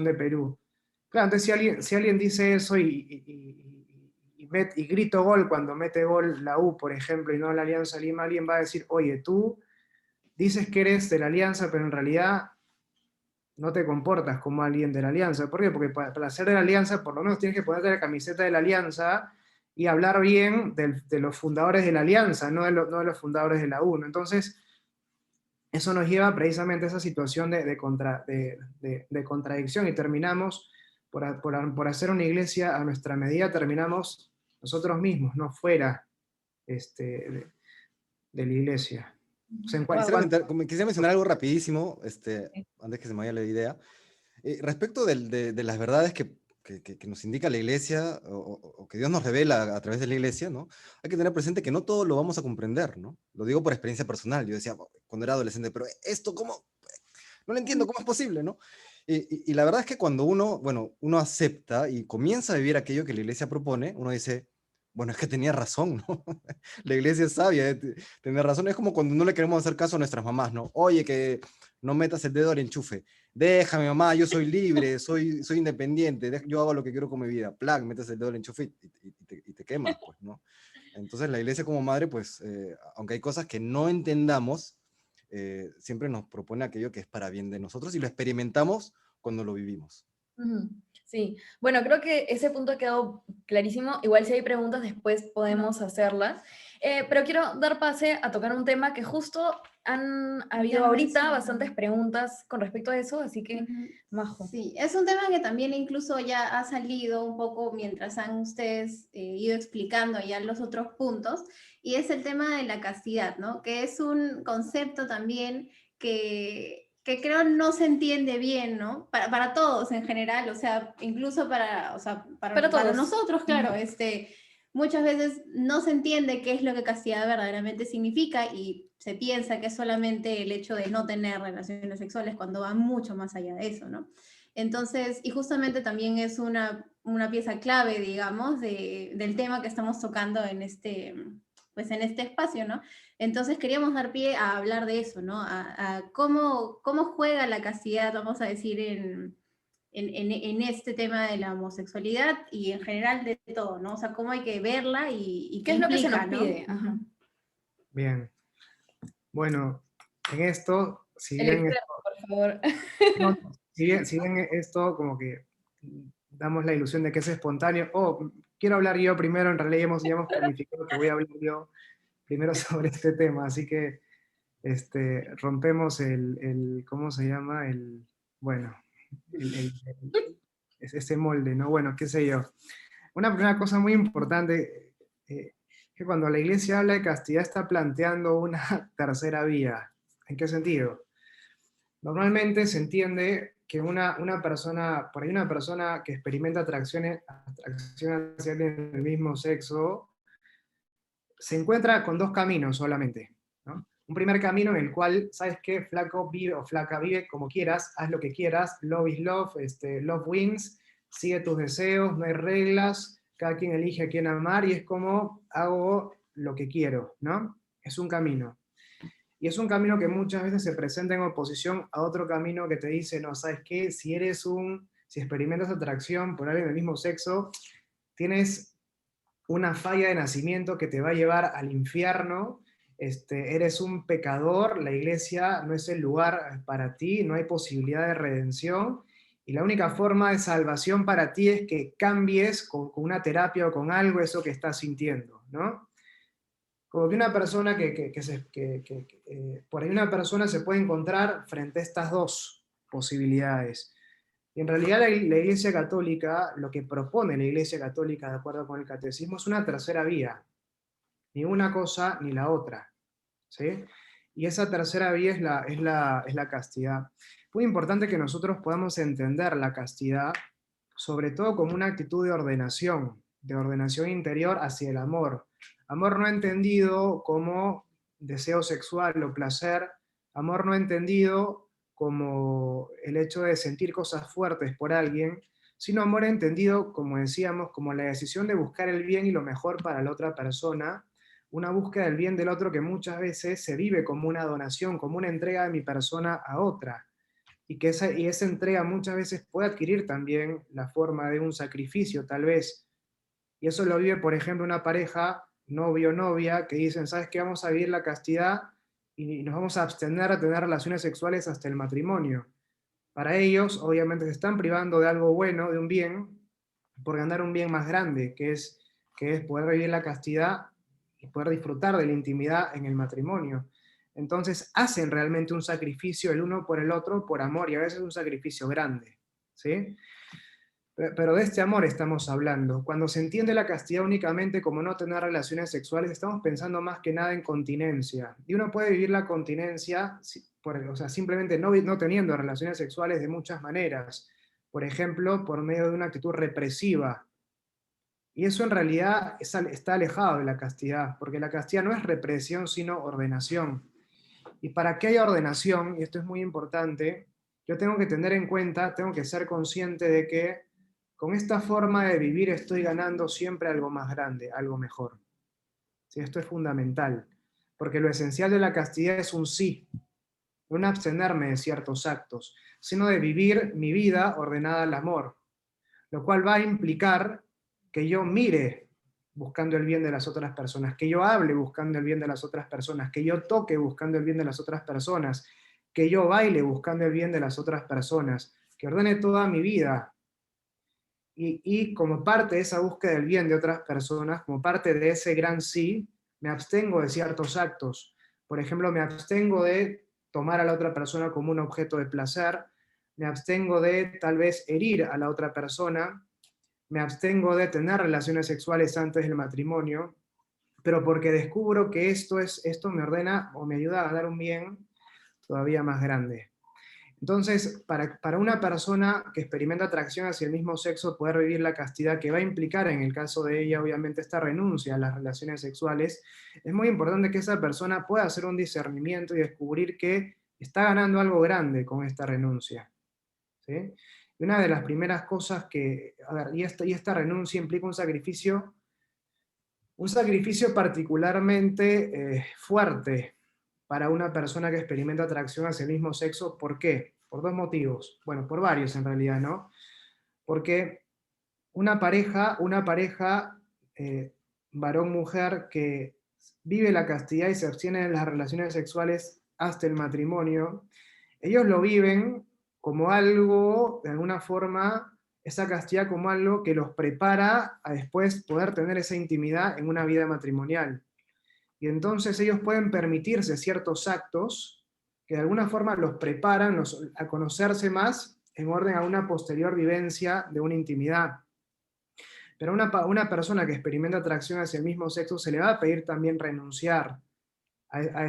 de Perú. Claro, entonces si alguien dice eso y grito gol cuando mete gol la U, por ejemplo, y no la Alianza Lima, alguien va a decir, oye, tú dices que eres de la Alianza, pero en realidad no te comportas como alguien de la Alianza. ¿Por qué? Porque para ser de la Alianza, por lo menos tienes que ponerte la camiseta de la Alianza y hablar bien de los fundadores de la Alianza, no de los fundadores de la U, ¿no? Entonces, eso nos lleva precisamente a esa situación de contradicción, y terminamos por hacer una iglesia a nuestra medida, terminamos nosotros mismos, no fuera de la iglesia. O sea, Quisiera mencionar algo rapidísimo, antes que se me vaya la idea. Respecto de las verdades que que nos indica la iglesia, o que Dios nos revela a través de la iglesia, ¿no? Hay que tener presente que no todo lo vamos a comprender, ¿no? Lo digo por experiencia personal. Yo decía cuando era adolescente, pero esto, ¿cómo? No lo entiendo, ¿cómo es posible, no? Y la verdad es que cuando uno, bueno, uno acepta y comienza a vivir aquello que la iglesia propone, uno dice, bueno, es que tenía razón, ¿no? La iglesia es sabia, tenía razón. Es como cuando no le queremos hacer caso a nuestras mamás, ¿no? Oye, que no metas el dedo al enchufe. Déjame, mamá, yo soy libre, soy independiente, yo hago lo que quiero con mi vida. Plac, metes el dedo al enchufe y te quemas, pues, ¿no? Entonces la iglesia como madre, pues, aunque hay cosas que no entendamos, siempre nos propone aquello que es para bien de nosotros y lo experimentamos cuando lo vivimos. Ujú. Sí, bueno, creo que ese punto ha quedado clarísimo. Igual si hay preguntas después podemos hacerlas. Pero quiero dar pase a tocar un tema que justo han habido Ya ahorita mencioné. bastantes preguntas con respecto a eso, así que, Ujú. Majo. Sí, es un tema que también incluso ya ha salido un poco mientras han ustedes ido explicando ya los otros puntos, y es el tema de la castidad, ¿no? Que es un concepto también que creo no se entiende bien, ¿no? Para todos en general, o sea, incluso para, o sea, Para para todos. nosotros, claro, Ujú. muchas veces no se entiende qué es lo que castidad verdaderamente significa y se piensa que es solamente el hecho de no tener relaciones sexuales cuando va mucho más allá de eso, ¿no? Entonces, y justamente también es una pieza clave, digamos, del tema que estamos tocando en pues en este espacio, ¿no? Entonces queríamos dar pie a hablar de eso, ¿no? A cómo juega la castidad, vamos a decir, en este tema de la homosexualidad y en general de todo, ¿no? O sea, cómo hay que verla y ¿Qué qué es lo que se implica, nos ¿no? pide? Ajá. Ujú. Bien. Bueno, en esto, si El bien, extremo, por favor. no, si bien esto como que damos la ilusión de que es espontáneo, quiero hablar yo primero, en realidad ya hemos planificado que voy a hablar yo primero sobre este tema, así que rompemos ¿cómo se llama? Bueno, ese molde, ¿no? Bueno, qué sé yo. Una primera cosa muy importante, que cuando la iglesia habla de castidad está planteando una tercera vía. ¿En qué sentido? Normalmente se entiende que una persona, por ahí una persona que experimenta atracción hacia alguien del mismo sexo, se encuentra con dos caminos solamente, ¿no? Un primer camino en el cual, ¿sabes qué? Flaco vive o flaca vive como quieras, haz lo que quieras, love is love, love wins, sigue tus deseos, no hay reglas, cada quien elige a quién amar y es como hago lo que quiero, ¿no? Es un camino. Y es un camino que muchas veces se presenta en oposición a otro camino que te dice, no, ¿sabes qué? Si experimentas atracción por alguien del mismo sexo, tienes una falla de nacimiento que te va a llevar al infierno, eres un pecador, la iglesia no es el lugar para ti, no hay posibilidad de redención, y la única forma de salvación para ti es que cambies con una terapia o con algo eso que estás sintiendo, ¿no? Como que una persona por ahí una persona se puede encontrar frente a estas dos posibilidades. Y en realidad la Iglesia Católica, lo que propone la Iglesia Católica, de acuerdo con el catecismo, es una tercera vía. Ni una cosa ni la otra. ¿Sí? Y esa tercera vía es la castidad. Muy importante que nosotros podamos entender la castidad, sobre todo como una actitud de ordenación interior hacia el amor. Amor no entendido como deseo sexual o placer, amor no entendido como el hecho de sentir cosas fuertes por alguien, sino amor entendido, como decíamos, como la decisión de buscar el bien y lo mejor para la otra persona, una búsqueda del bien del otro que muchas veces se vive como una donación, como una entrega de mi persona a otra, y esa entrega muchas veces puede adquirir también la forma de un sacrificio, tal vez, y eso lo vive, por ejemplo, una pareja, novio o novia, que dicen, ¿sabes qué? Vamos a vivir la castidad y nos vamos a abstener a tener relaciones sexuales hasta el matrimonio. Para ellos, obviamente, se están privando de algo bueno, de un bien, por ganar un bien más grande, que es poder vivir la castidad y poder disfrutar de la intimidad en el matrimonio. Entonces, hacen realmente un sacrificio el uno por el otro, por amor, y a veces un sacrificio grande, ¿sí? Pero de este amor estamos hablando. Cuando se entiende la castidad únicamente como no tener relaciones sexuales, estamos pensando más que nada en continencia. Y uno puede vivir la continencia, o sea, simplemente no teniendo relaciones sexuales de muchas maneras. por ejemplo, por medio de una actitud represiva. Y eso en realidad está alejado de la castidad, porque la castidad no es represión, sino ordenación. Y para que haya ordenación, y esto es muy importante, yo tengo que tener en cuenta, tengo que ser consciente de que con esta forma de vivir estoy ganando siempre algo más grande, algo mejor. ¿Sí? Esto es fundamental, porque lo esencial de la castidad es un sí, no un abstenerme de ciertos actos, sino de vivir mi vida ordenada al amor, lo cual va a implicar que yo mire buscando el bien de las otras personas, que yo hable buscando el bien de las otras personas, que yo toque buscando el bien de las otras personas, que yo baile buscando el bien de las otras personas, que ordene toda mi vida. Y como parte de esa búsqueda del bien de otras personas, como parte de ese gran sí, me abstengo de ciertos actos. Por ejemplo, me abstengo de tomar a la otra persona como un objeto de placer, me abstengo de tal vez herir a la otra persona, me abstengo de tener relaciones sexuales antes del matrimonio, pero porque descubro que esto me ordena o me ayuda a dar un bien todavía más grande. Entonces, para una persona que experimenta atracción hacia el mismo sexo, poder vivir la castidad que va a implicar en el caso de ella, obviamente, esta renuncia a las relaciones sexuales, es muy importante que esa persona pueda hacer un discernimiento y descubrir que está ganando algo grande con esta renuncia. ¿Sí? Y una de las primeras cosas que, a ver, y esta renuncia implica un sacrificio particularmente fuerte para una persona que experimenta atracción hacia el mismo sexo. ¿Por qué? Por dos motivos. Bueno, por varios en realidad, ¿no? Porque una pareja varón-mujer que vive la castidad y se abstiene de las relaciones sexuales hasta el matrimonio, ellos lo viven como algo, de alguna forma, esa castidad como algo que los prepara a después poder tener esa intimidad en una vida matrimonial. Y entonces ellos pueden permitirse ciertos actos que de alguna forma los preparan a conocerse más en orden a una posterior vivencia de una intimidad. Pero a una persona que experimenta atracción hacia el mismo sexo se le va a pedir también renunciar a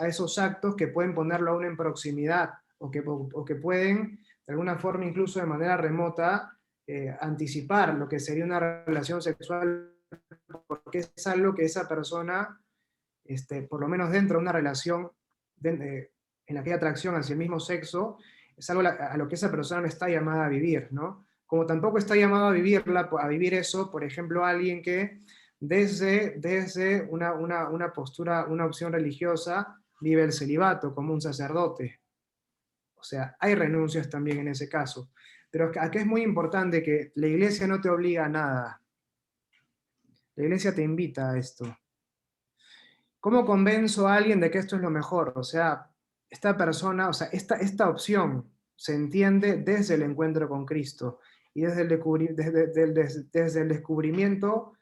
esos actos que pueden ponerlo aún en proximidad o que pueden, de alguna forma, incluso de manera remota, anticipar lo que sería una relación sexual, porque es algo que esa persona, por lo menos dentro de una relación en la que hay atracción hacia el mismo sexo, es algo a lo que esa persona no está llamada a vivir, ¿no? Como tampoco está llamado a vivir eso, por ejemplo, alguien que desde una postura, una opción religiosa, vive el celibato como un sacerdote. O sea, hay renuncias también en ese caso. Pero acá es muy importante que la iglesia no te obliga a nada. La iglesia te invita a esto. ¿Cómo convenzo a alguien de que esto es lo mejor? O sea, esta persona, o sea, esta opción se entiende desde el encuentro con Cristo y desde el descubrimiento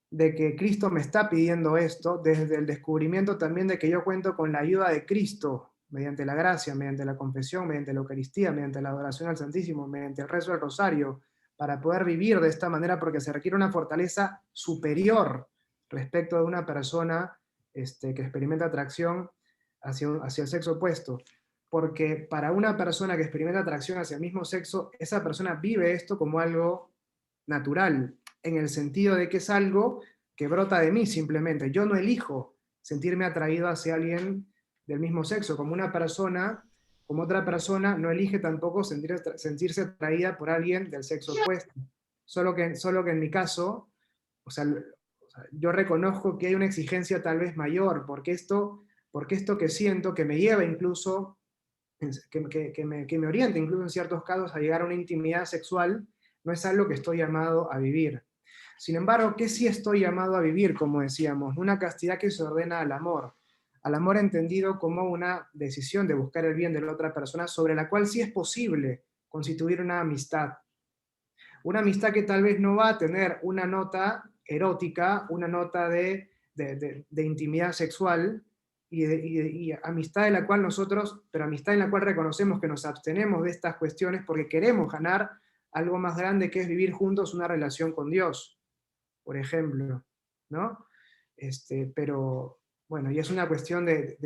de que Cristo me está pidiendo esto, desde el descubrimiento también de que yo cuento con la ayuda de Cristo, mediante la gracia, mediante la confesión, mediante la Eucaristía, mediante la adoración al Santísimo, mediante el rezo del Rosario, para poder vivir de esta manera, porque se requiere una fortaleza superior respecto de una persona que experimenta atracción hacia el sexo opuesto. Porque para una persona que experimenta atracción hacia el mismo sexo, esa persona vive esto como algo natural, en el sentido de que es algo que brota de mí simplemente. Yo no elijo sentirme atraído hacia alguien del mismo sexo, como otra persona no elige tampoco sentirse atraída por alguien del sexo opuesto. Solo que en mi caso, o sea, yo reconozco que hay una exigencia tal vez mayor, porque esto que siento, que me lleva incluso, que me orienta incluso en ciertos casos a llegar a una intimidad sexual, no es algo que estoy llamado a vivir. Sin embargo, ¿qué sí estoy llamado a vivir? Como decíamos, una castidad que se ordena al amor entendido como una decisión de buscar el bien de la otra persona, sobre la cual sí es posible constituir una amistad que tal vez no va a tener una nota erótica, una nota de intimidad sexual, y amistad de la cual pero amistad en la cual reconocemos que nos abstenemos de estas cuestiones porque queremos ganar algo más grande, que es vivir juntos una relación con Dios, por ejemplo, ¿no? Pero bueno, y es una cuestión de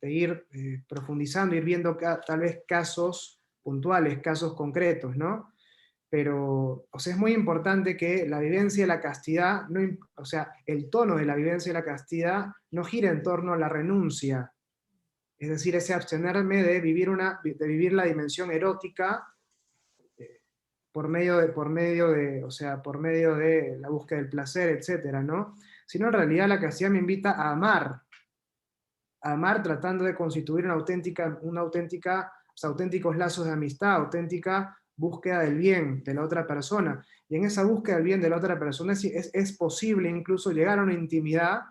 ir profundizando, ir viendo tal vez casos puntuales, casos concretos, ¿no? Pero, o sea, es muy importante que la vivencia de la castidad, o sea, el tono de la vivencia de la castidad no gira en torno a la renuncia, es decir, ese abstenerme de vivir la dimensión erótica o sea, por medio de la búsqueda del placer, etcétera, ¿no? Sino en realidad la castidad me invita a amar tratando de constituir o sea, auténticos lazos de amistad, auténtica búsqueda del bien de la otra persona. Y en esa búsqueda del bien de la otra persona es posible incluso llegar a una intimidad,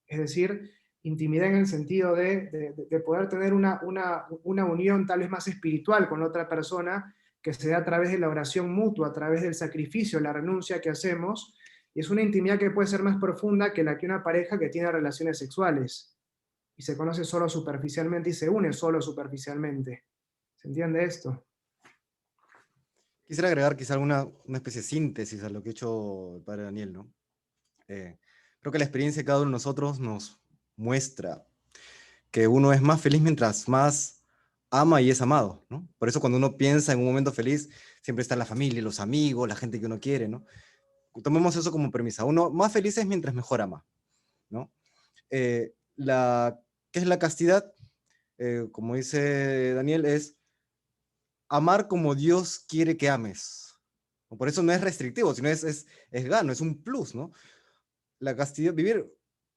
es decir, intimidad en el sentido de poder tener una unión tal vez más espiritual con la otra persona, que se da a través de la oración mutua, a través del sacrificio, la renuncia que hacemos, y es una intimidad que puede ser más profunda que la que una pareja que tiene relaciones sexuales, y se conoce solo superficialmente y se une solo superficialmente. ¿Se entiende esto? Quisiera agregar quizá una especie de síntesis a lo que ha hecho el padre Daniel, ¿no? Creo que la experiencia de cada uno de nosotros nos muestra que uno es más feliz mientras más ama y es amado, ¿no? Por eso cuando uno piensa en un momento feliz, siempre está la familia, los amigos, la gente que uno quiere, ¿no? Tomemos eso como premisa. Uno más feliz es mientras mejor ama, ¿no? ¿Qué es la castidad? Como dice Daniel, es amar como Dios quiere que ames. Por eso no es restrictivo, sino es gano, es un plus, ¿no? La castidad,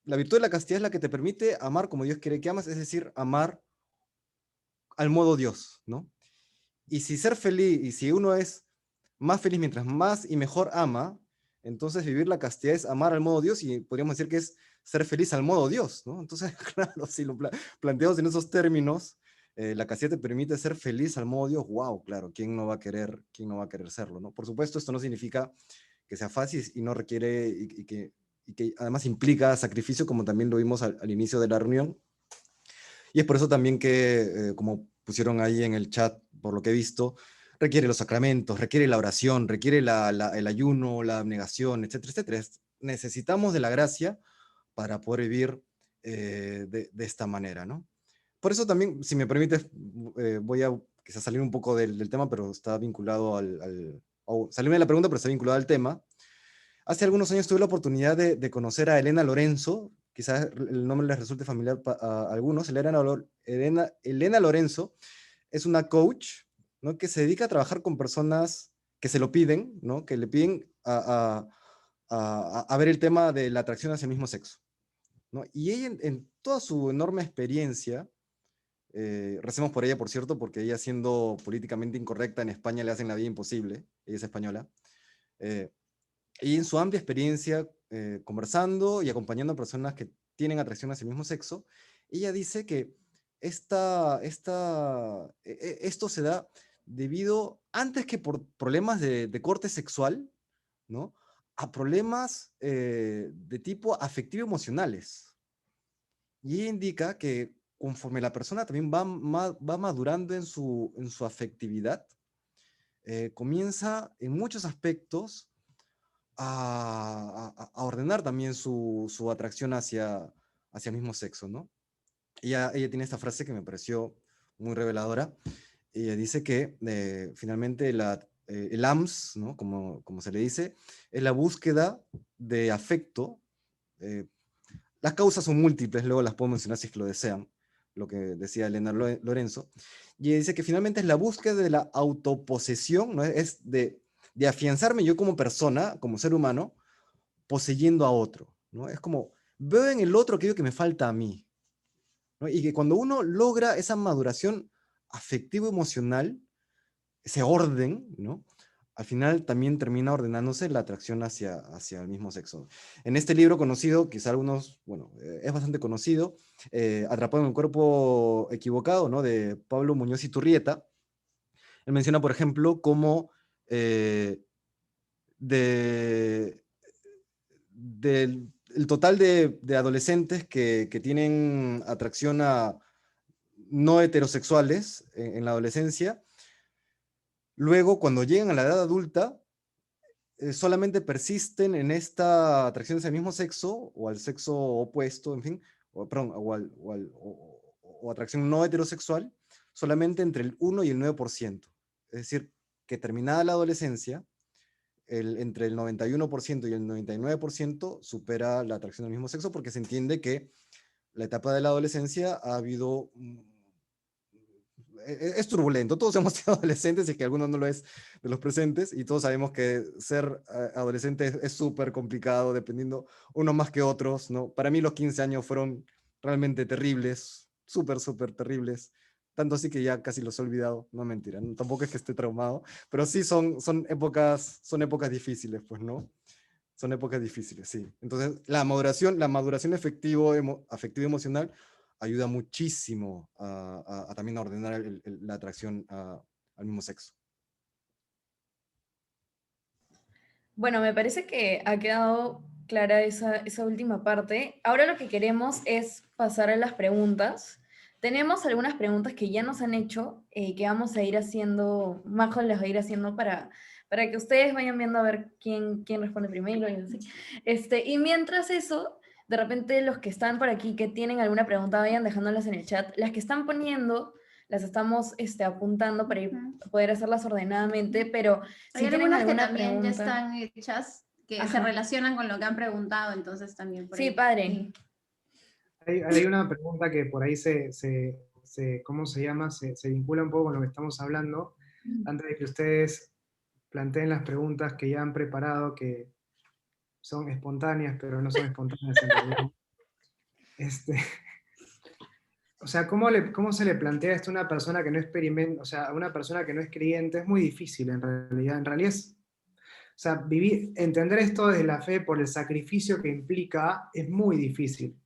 la virtud de la castidad es la que te permite amar como Dios quiere que ames, es decir, amar al modo Dios, ¿no? Y si ser feliz, y si uno es más feliz mientras más y mejor ama, entonces vivir la castidad es amar al modo Dios y podríamos decir que es ser feliz al modo Dios, ¿no? Entonces, claro, si lo planteamos en esos términos, la castidad te permite ser feliz al modo Dios, wow, claro, quién no va a querer serlo, ¿no? Por supuesto, esto no significa que sea fácil y no requiere, y que además implica sacrificio, como también lo vimos al inicio de la reunión. Y es por eso también que, como pusieron ahí en el chat, por lo que he visto, requiere los sacramentos, requiere la oración, requiere el ayuno, la abnegación, etcétera, etcétera. Necesitamos de la gracia para poder vivir de esta manera, ¿no? Por eso también, si me permites, voy a quizás salir un poco del tema, pero está vinculado o salirme de la pregunta, pero está vinculado al tema. Hace algunos años tuve la oportunidad de conocer a Elena Lorenzo, quizás el nombre les resulte familiar a algunos. Elena Lorenzo es una coach, ¿no? Que se dedica a trabajar con personas que se lo piden, ¿no? Que le piden a ver el tema de la atracción hacia el mismo sexo, ¿no? Y ella en toda su enorme experiencia, recemos por ella, por cierto, porque ella, siendo políticamente incorrecta en España, le hacen la vida imposible. Ella es española. Y en su amplia experiencia, conversando y acompañando a personas que tienen atracción hacia el mismo sexo, ella dice que esto se da debido, antes que por problemas de corte sexual, ¿no? A problemas de tipo afectivo-emocionales. Y ella indica que conforme la persona también va madurando en su afectividad, comienza en muchos aspectos a ordenar también su atracción hacia el mismo sexo, ¿no? Ella tiene esta frase que me pareció muy reveladora. Ella dice que finalmente el AMS, ¿no? Como se le dice, es la búsqueda de afecto. Las causas son múltiples, luego las puedo mencionar si es que lo desean, lo que decía Elena Lorenzo. Y ella dice que finalmente es la búsqueda de la autoposesión, ¿no? Es de afianzarme yo como persona, como ser humano, poseyendo a otro, ¿no? Es como, veo en el otro aquello que me falta a mí, ¿no? Y que cuando uno logra esa maduración afectivo-emocional, ese orden, ¿no? Al final también termina ordenándose la atracción hacia el mismo sexo. En este libro conocido, quizá algunos, bueno, es bastante conocido, Atrapado en el cuerpo equivocado, ¿no? De Pablo Muñoz Iturrieta. Él menciona, por ejemplo, cómo del el total de adolescentes que tienen atracción a no heterosexuales en la adolescencia, luego cuando llegan a la edad adulta, solamente persisten en esta atracción hacia el mismo sexo o al sexo opuesto, en fin, perdón, o atracción no heterosexual, solamente entre el 1 y el 9%. Es decir, que terminada la adolescencia, entre el 91% y el 99% supera la atracción del mismo sexo, porque se entiende que la etapa de la adolescencia ha habido... es turbulento, todos hemos sido adolescentes, y que alguno no lo es de los presentes, y todos sabemos que ser adolescente es súper complicado, dependiendo unos más que otros, ¿no? Para mí los 15 años fueron realmente terribles, súper, súper terribles, tanto así que ya casi los he olvidado, no mentira, no, tampoco es que esté traumado, pero sí son épocas difíciles, pues, ¿no? Son épocas difíciles, sí. Entonces, la maduración afectivo-emocional ayuda muchísimo a también a ordenar la atracción al mismo sexo. Bueno, me parece que ha quedado clara esa última parte. Ahora lo que queremos es pasar a las preguntas. Tenemos algunas preguntas que ya nos han hecho, que vamos a ir haciendo, Majo las va a ir haciendo para que ustedes vayan viendo a ver quién responde primero y así. Y mientras eso, de repente los que están por aquí, que tienen alguna pregunta, vayan dejándolas en el chat. Las que están poniendo, las estamos apuntando para poder hacerlas ordenadamente, pero hay si tienen algunas que alguna también pregunta... ya están hechas, que se Ajá. relacionan con lo que han preguntado, entonces también por Sí, ahí. padre. Sí. Hay una pregunta que por ahí ¿cómo se llama? Se vincula un poco con lo que estamos hablando. Antes de que ustedes planteen las preguntas que ya han preparado, que son espontáneas, pero no son espontáneas en realidad. O sea, ¿cómo se le plantea esto a una persona que no experimenta, o sea, a una persona que no es creyente? Es muy difícil en realidad. En realidad o sea, entender esto desde la fe por el sacrificio que implica es muy difícil.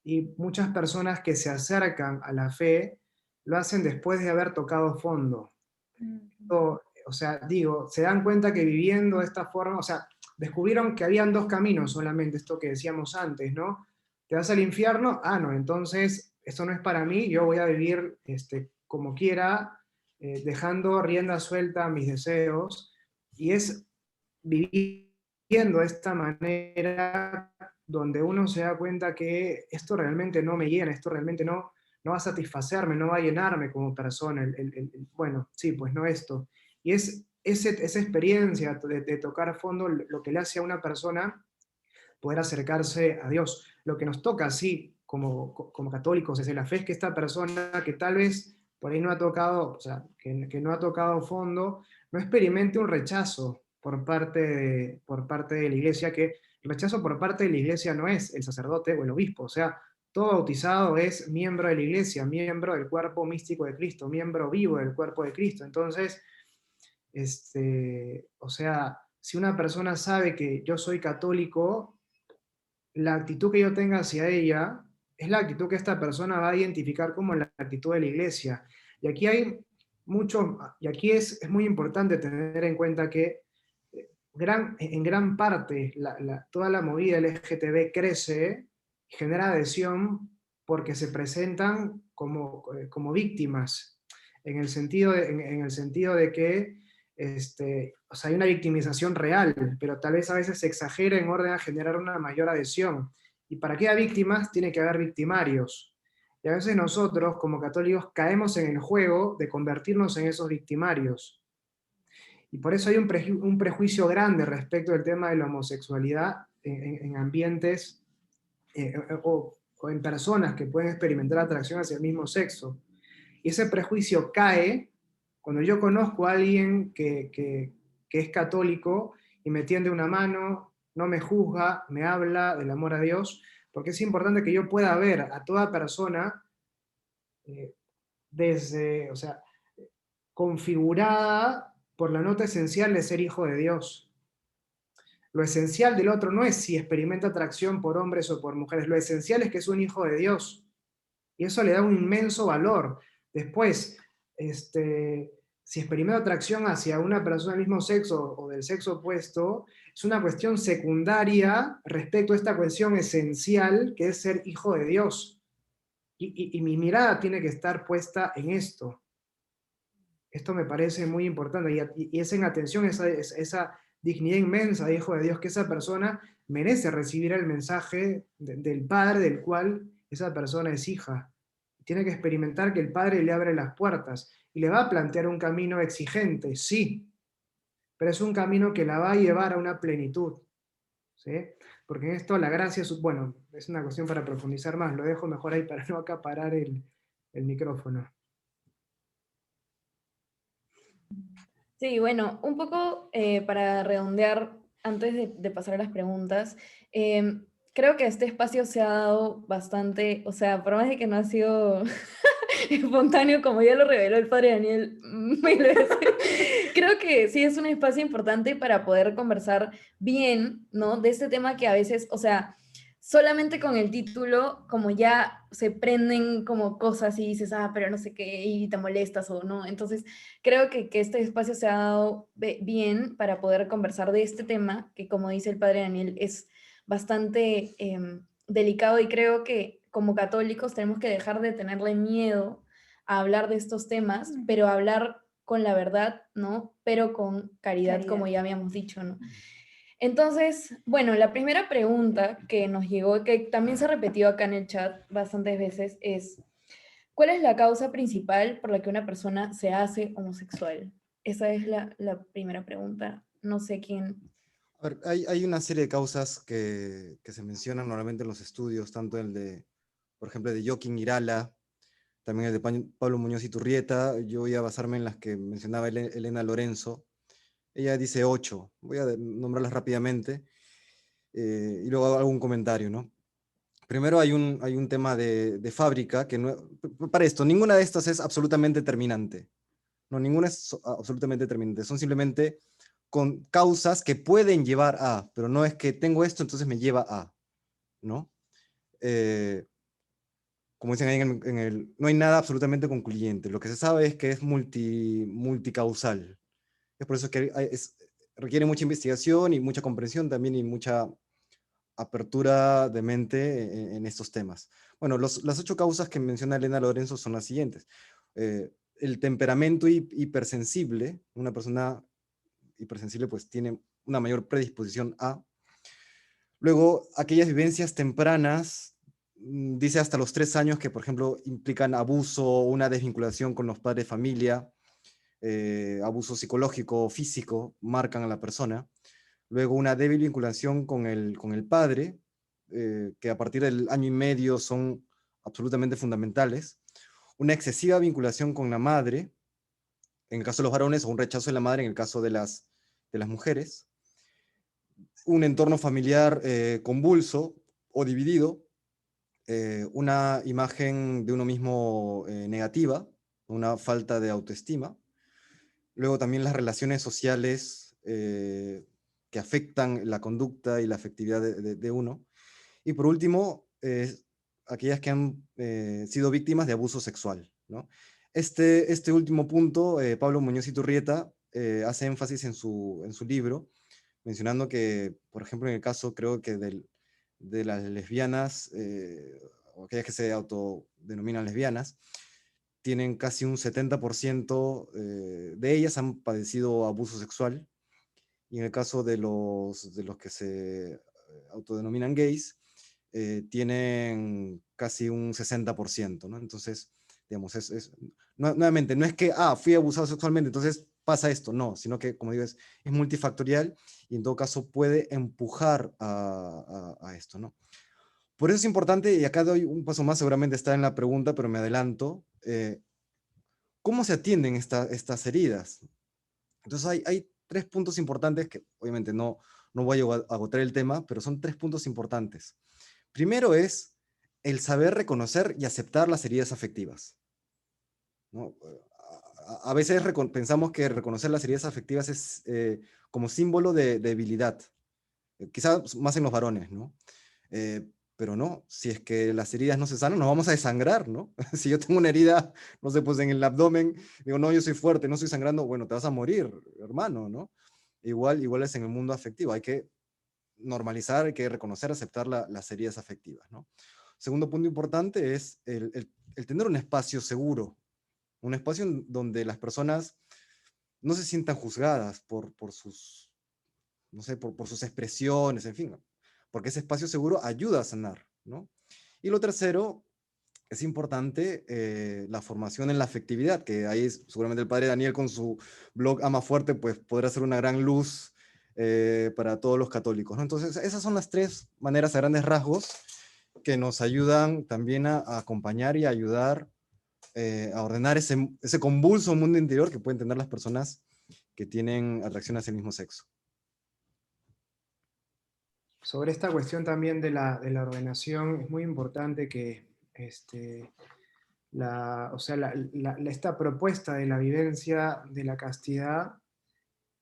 Y muchas personas que se acercan a la fe lo hacen después de haber tocado fondo. O sea, se dan cuenta que viviendo de esta forma, o sea, descubrieron que habían dos caminos solamente, esto que decíamos antes, ¿no? ¿Te vas al infierno? Ah, no, entonces esto no es para mí, yo voy a vivir como quiera, dejando rienda suelta a mis deseos, y es viviendo de esta manera donde uno se da cuenta que esto realmente no me llena, esto realmente no va a satisfacerme, no va a llenarme como persona, bueno, sí, pues no esto. Y es esa experiencia de tocar a fondo lo que le hace a una persona poder acercarse a Dios. Lo que nos toca, sí, como católicos, desde la fe, es que esta persona que tal vez por ahí no ha tocado, o sea, que no ha tocado fondo, no experimente un rechazo por parte de la iglesia, que el rechazo por parte de la iglesia no es el sacerdote o el obispo, o sea, todo bautizado es miembro de la iglesia, miembro del cuerpo místico de Cristo, miembro vivo del cuerpo de Cristo. Entonces, o sea, si una persona sabe que yo soy católico, la actitud que yo tenga hacia ella es la actitud que esta persona va a identificar como la actitud de la iglesia. Y aquí es muy importante tener en cuenta que en gran parte toda la movida LGTB crece, genera adhesión porque se presentan como víctimas, en el sentido de que o sea, hay una victimización real, pero tal vez a veces se exagera en orden a generar una mayor adhesión. Y para que haya víctimas, tiene que haber victimarios. Y a veces nosotros, como católicos, caemos en el juego de convertirnos en esos victimarios. Y por eso hay un prejuicio grande respecto del tema de la homosexualidad en ambientes o en personas que pueden experimentar atracción hacia el mismo sexo. Y ese prejuicio cae cuando yo conozco a alguien que es católico y me tiende una mano, no me juzga, me habla del amor a Dios, porque es importante que yo pueda ver a toda persona o sea, configurada por la nota esencial de ser hijo de Dios. Lo esencial del otro no es si experimenta atracción por hombres o por mujeres, lo esencial es que es un hijo de Dios. Y eso le da un inmenso valor. Después, si experimenta atracción hacia una persona del mismo sexo o del sexo opuesto, es una cuestión secundaria respecto a esta cuestión esencial que es ser hijo de Dios. Y mi mirada tiene que estar puesta en esto. Esto me parece muy importante, y es en atención a esa dignidad inmensa de hijo de Dios, que esa persona merece recibir el mensaje del Padre del cual esa persona es hija. Tiene que experimentar que el padre le abre las puertas y le va a plantear un camino exigente, sí, pero es un camino que la va a llevar a una plenitud, ¿sí? Porque en esto la gracia, bueno, es una cuestión para profundizar más, lo dejo mejor ahí para no acaparar el micrófono. Sí, bueno, un poco para redondear, antes de pasar a las preguntas, creo que este espacio se ha dado bastante, o sea, por más de que no ha sido espontáneo, como ya lo reveló el padre Daniel mil veces, creo que sí es un espacio importante para poder conversar bien, ¿no? De este tema que a veces, o sea, solamente con el título, como ya se prenden como cosas y dices, ah, pero no sé qué, y te molestas o no. Entonces, creo que este espacio se ha dado bien para poder conversar de este tema, que como dice el padre Daniel, es bastante delicado y creo que como católicos tenemos que dejar de tenerle miedo a hablar de estos temas, pero hablar con la verdad, ¿no? Pero con caridad, como ya habíamos dicho, ¿no? Entonces, bueno, la primera pregunta que nos llegó, que también se repetió acá en el chat bastantes veces, es, ¿cuál es la causa principal por la que una persona se hace homosexual? Esa es la primera pregunta. No sé quién. A ver, hay una serie de causas que se mencionan normalmente en los estudios, tanto el de, por ejemplo, de Joaquín Irala, también el de Pablo Muñoz Iturrieta. Yo voy a basarme en las que mencionaba Elena Lorenzo. Ella dice 8, voy a nombrarlas rápidamente y luego hago un comentario, ¿no? Primero hay un tema de fábrica, que no, para esto, ninguna de estas es absolutamente determinante. No, ninguna es absolutamente determinante. Son simplemente con causas que pueden llevar a, pero no es que tengo esto, entonces me lleva a, ¿no? Como dicen ahí no hay nada absolutamente concluyente. Lo que se sabe es que es multicausal. Es por eso que requiere mucha investigación y mucha comprensión también y mucha apertura de mente en estos temas. Bueno, las 8 causas que menciona Elena Lorenzo son las siguientes. El temperamento hipersensible, una persona hipersensible pues tiene una mayor predisposición a. Luego, aquellas vivencias tempranas, dice hasta los 3 años que, por ejemplo, implican abuso o una desvinculación con los padres de familia, abuso psicológico o físico, marcan a la persona. Luego, una débil vinculación con el padre, que a partir del año y medio son absolutamente fundamentales. Una excesiva vinculación con la madre, en el caso de los varones, o un rechazo de la madre en el caso de las mujeres. Un entorno familiar convulso o dividido, una imagen de uno mismo negativa, una falta de autoestima. Luego también las relaciones sociales que afectan la conducta y la afectividad de uno. Y por último, aquellas que han sido víctimas de abuso sexual, ¿no? Este último punto, Pablo Muñoz Iturrieta hace énfasis en su libro, mencionando que, por ejemplo, en el caso creo que de las lesbianas, o aquellas que se autodenominan lesbianas, tienen casi un 70% de ellas han padecido abuso sexual, y en el caso de los que se autodenominan gays, tienen casi un 60%, ¿no? Entonces, digamos, nuevamente, no es que, fui abusado sexualmente, entonces pasa esto, no, sino que, como digo, es multifactorial y en todo caso puede empujar a esto, ¿no? Por eso es importante, y acá doy un paso más, seguramente está en la pregunta, pero me adelanto, ¿cómo se atienden estas heridas? Entonces hay 3 puntos importantes que obviamente no voy a agotar el tema, pero son 3 puntos importantes. Primero es el saber reconocer y aceptar las heridas afectivas, ¿no? A veces pensamos que reconocer las heridas afectivas es como símbolo de debilidad, quizás más en los varones, ¿no? Pero no, si es que las heridas no se sanan, nos vamos a desangrar, ¿no? Si yo tengo una herida, no sé, pues en el abdomen, digo, no, yo soy fuerte, no estoy sangrando, bueno, te vas a morir, hermano, ¿no? Igual es en el mundo afectivo, hay que normalizar, hay que reconocer, aceptar las heridas afectivas, ¿no? Segundo punto importante es el tener un espacio seguro, un espacio donde las personas no se sientan juzgadas por sus, no sé, por sus expresiones, en fin, porque ese espacio seguro ayuda a sanar, ¿no? Y lo tercero es importante la formación en la afectividad, que ahí seguramente el padre Daniel con su blog Ama Fuerte pues podrá ser una gran luz para todos los católicos, ¿no? Entonces, esas son las tres maneras a grandes rasgos que nos ayudan también a acompañar y a ayudar a ordenar ese convulso mundo interior que pueden tener las personas que tienen atracción hacia el mismo sexo. Sobre esta cuestión también de la ordenación, es muy importante que o sea, esta propuesta de la vivencia de la castidad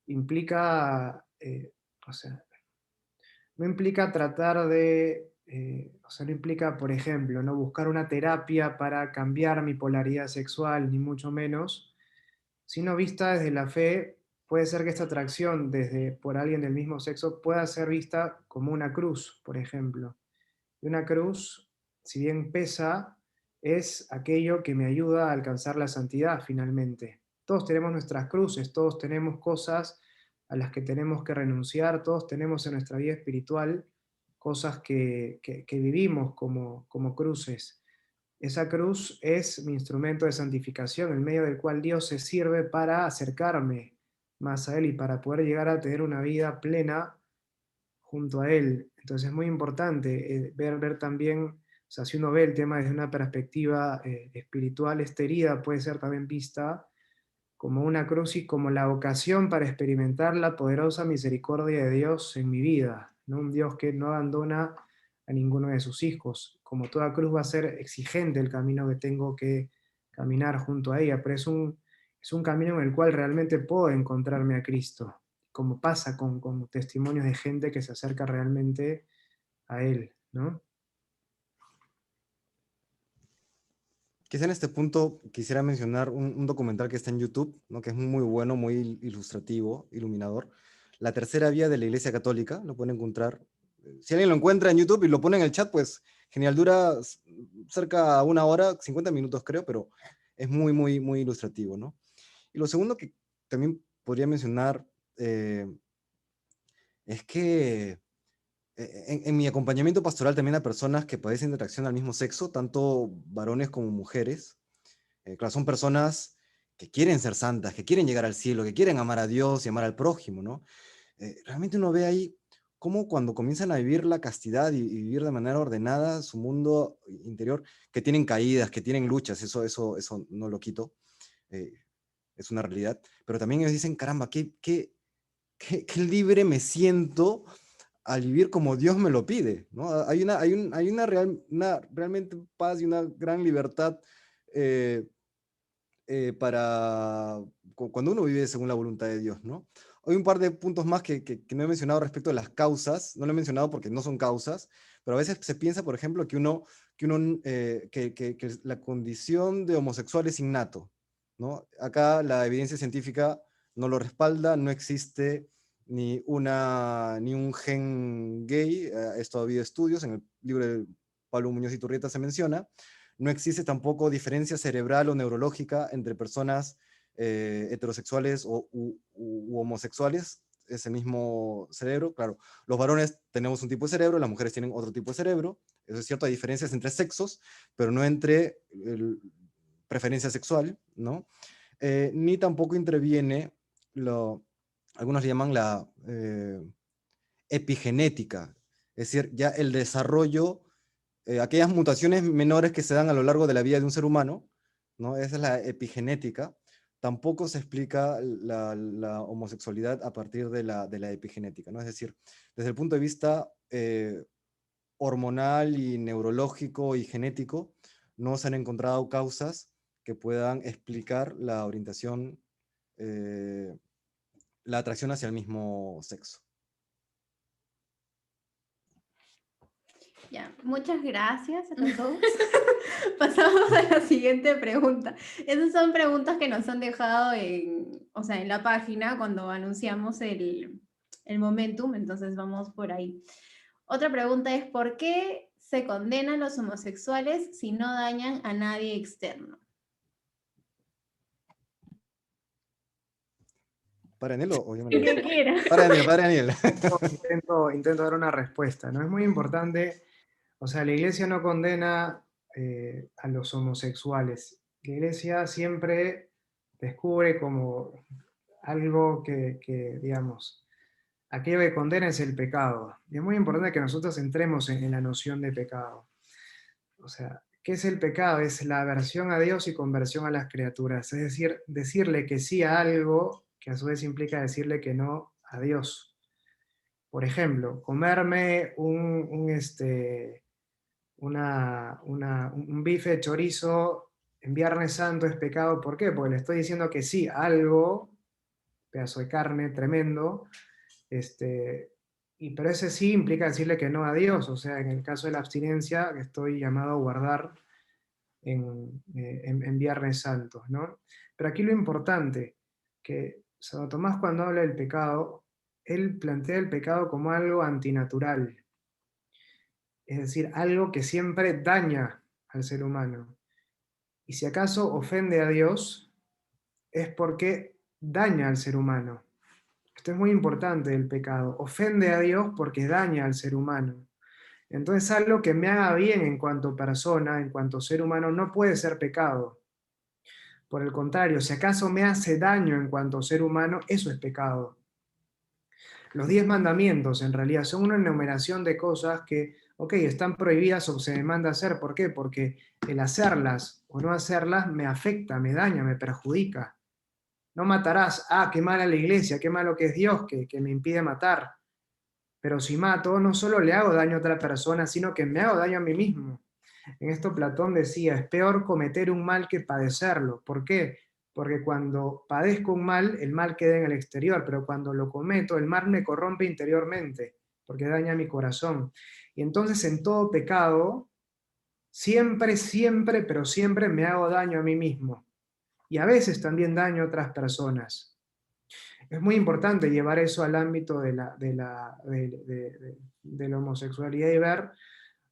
implica, o sea, no implica tratar de, o sea, no implica, por ejemplo, no buscar una terapia para cambiar mi polaridad sexual, ni mucho menos, sino vista desde la fe. Puede ser que esta atracción por alguien del mismo sexo pueda ser vista como una cruz, por ejemplo. Y una cruz, si bien pesa, es aquello que me ayuda a alcanzar la santidad finalmente. Todos tenemos nuestras cruces, todos tenemos cosas a las que tenemos que renunciar, todos tenemos en nuestra vida espiritual cosas que vivimos como cruces. Esa cruz es mi instrumento de santificación, el medio del cual Dios se sirve para acercarme más a Él y para poder llegar a tener una vida plena junto a Él. Entonces es muy importante ver también, o sea, si uno ve el tema desde una perspectiva espiritual, esta herida puede ser también vista como una cruz y como la ocasión para experimentar la poderosa misericordia de Dios en mi vida, ¿no? Un Dios que no abandona a ninguno de sus hijos. Como toda cruz va a ser exigente el camino que tengo que caminar junto a ella, pero es un camino en el cual realmente puedo encontrarme a Cristo, como pasa con testimonios de gente que se acerca realmente a Él, ¿no? Quizá en este punto quisiera mencionar un documental que está en YouTube, ¿no? Que es muy bueno, muy ilustrativo, iluminador. La tercera vía de la Iglesia Católica, lo pueden encontrar. Si alguien lo encuentra en YouTube y lo pone en el chat, pues genial, dura cerca de 1 hora, 50 minutos creo, pero es muy, muy, muy ilustrativo, ¿no? Y lo segundo que también podría mencionar es que en mi acompañamiento pastoral también a personas que padecen de atracción al mismo sexo, tanto varones como mujeres. Claro, son personas que quieren ser santas, que quieren llegar al cielo, que quieren amar a Dios y amar al prójimo, ¿no? Realmente uno ve ahí cómo cuando comienzan a vivir la castidad y vivir de manera ordenada su mundo interior, que tienen caídas, que tienen luchas, eso no lo quito, eh, es una realidad, pero también ellos dicen, caramba, qué libre me siento al vivir como Dios me lo pide, ¿no? Hay una realmente paz y una gran libertad cuando uno vive según la voluntad de Dios, ¿no? Hay un par de puntos más que no he mencionado respecto a las causas, no lo he mencionado porque no son causas, pero a veces se piensa, por ejemplo, que la condición de homosexual es innato, ¿no? Acá la evidencia científica no lo respalda, no existe ni un gen gay, esto ha habido estudios, en el libro de Pablo Muñoz y Turrieta se menciona. No existe tampoco diferencia cerebral o neurológica entre personas heterosexuales u homosexuales, es el mismo cerebro. Claro, los varones tenemos un tipo de cerebro, las mujeres tienen otro tipo de cerebro. Eso es cierto, hay diferencias entre sexos, pero no entre preferencia sexual, ¿no? Ni tampoco interviene algunos le llaman la epigenética, es decir, ya el desarrollo, aquellas mutaciones menores que se dan a lo largo de la vida de un ser humano, ¿no? Esa es la epigenética. Tampoco se explica la homosexualidad a partir de la epigenética, ¿no? Es decir, desde el punto de vista hormonal y neurológico y genético, no se han encontrado causas que puedan explicar la orientación, la atracción hacia el mismo sexo. Ya, muchas gracias a los dos. Pasamos a la siguiente pregunta. Esas son preguntas que nos han dejado en la página cuando anunciamos el momentum, entonces vamos por ahí. Otra pregunta es, ¿por qué se condenan los homosexuales si no dañan a nadie externo? ¿Para Daniel o yo me El lo que quiera. Para Daniel. Intento dar una respuesta, ¿no? Es muy importante, o sea, la iglesia no condena a los homosexuales. La Iglesia siempre descubre como algo que, digamos, aquello que condena es el pecado. Y es muy importante que nosotros entremos en la noción de pecado. O sea, ¿qué es el pecado? Es la aversión a Dios y conversión a las criaturas. Es decir, decirle que sí a algo que a su vez implica decirle que no a Dios. Por ejemplo, comerme un bife de chorizo en Viernes Santo es pecado. ¿Por qué? Porque le estoy diciendo que sí a algo, pedazo de carne tremendo, pero ese sí implica decirle que no a Dios. O sea, en el caso de la abstinencia, que estoy llamado a guardar en Viernes Santo, ¿no? Pero aquí lo importante, que Santo Tomás cuando habla del pecado, él plantea el pecado como algo antinatural, es decir, algo que siempre daña al ser humano. Y si acaso ofende a Dios, es porque daña al ser humano. Esto es muy importante del pecado. Ofende a Dios porque daña al ser humano. Entonces algo que me haga bien en cuanto persona, en cuanto ser humano, no puede ser pecado. Por el contrario, si acaso me hace daño en cuanto ser humano, eso es pecado. Los 10 mandamientos en realidad son una enumeración de cosas que, ok, están prohibidas o se me manda hacer. ¿Por qué? Porque el hacerlas o no hacerlas me afecta, me daña, me perjudica. No matarás, qué mala la iglesia, qué malo que es Dios que me impide matar. Pero si mato, no solo le hago daño a otra persona, sino que me hago daño a mí mismo. En esto Platón decía, es peor cometer un mal que padecerlo. ¿Por qué? Porque cuando padezco un mal, el mal queda en el exterior, pero cuando lo cometo, el mal me corrompe interiormente, porque daña mi corazón. Y entonces en todo pecado, siempre, siempre, pero siempre me hago daño a mí mismo. Y a veces también daño a otras personas. Es muy importante llevar eso al ámbito de la homosexualidad y ver,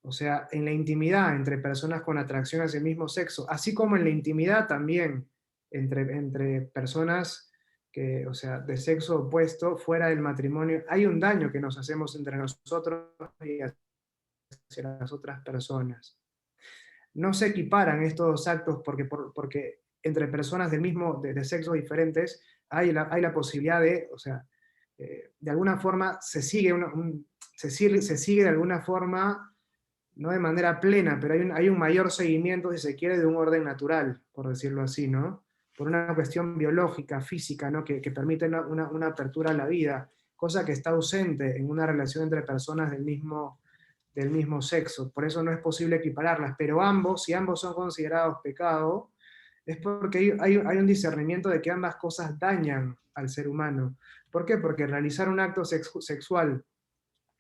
o sea, en la intimidad entre personas con atracción hacia el mismo sexo, así como en la intimidad también entre personas que, o sea, de sexo opuesto, fuera del matrimonio, hay un daño que nos hacemos entre nosotros y hacia las otras personas. No se equiparan estos dos actos porque entre personas de sexos diferentes hay la posibilidad de, o sea, de alguna forma se sigue de alguna forma, no de manera plena, pero hay un mayor seguimiento, si se quiere, de un orden natural, por decirlo así, ¿no? Por una cuestión biológica, física, ¿no? Que permite una apertura a la vida, cosa que está ausente en una relación entre personas del mismo sexo. Por eso no es posible equipararlas, pero si ambos son considerados pecado, es porque hay un discernimiento de que ambas cosas dañan al ser humano. ¿Por qué? Porque realizar un acto sexual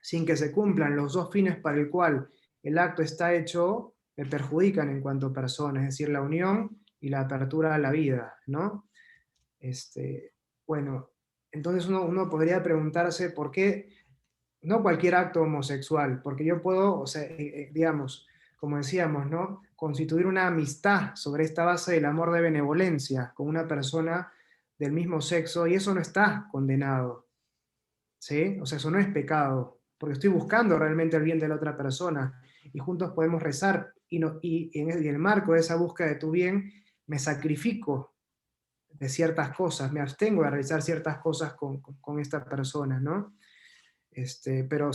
sin que se cumplan los dos fines para el cual el acto está hecho, me perjudican en cuanto a persona, es decir, la unión y la apertura a la vida, ¿no? Bueno, entonces uno podría preguntarse por qué no cualquier acto homosexual, porque yo puedo, o sea, digamos, como decíamos, ¿no? Constituir una amistad sobre esta base del amor de benevolencia con una persona del mismo sexo, y eso no está condenado, ¿sí? O sea, eso no es pecado, porque estoy buscando realmente el bien de la otra persona, y juntos podemos rezar, y en el marco de esa búsqueda de tu bien, me sacrifico de ciertas cosas, me abstengo de realizar ciertas cosas con esta persona, ¿no? Pero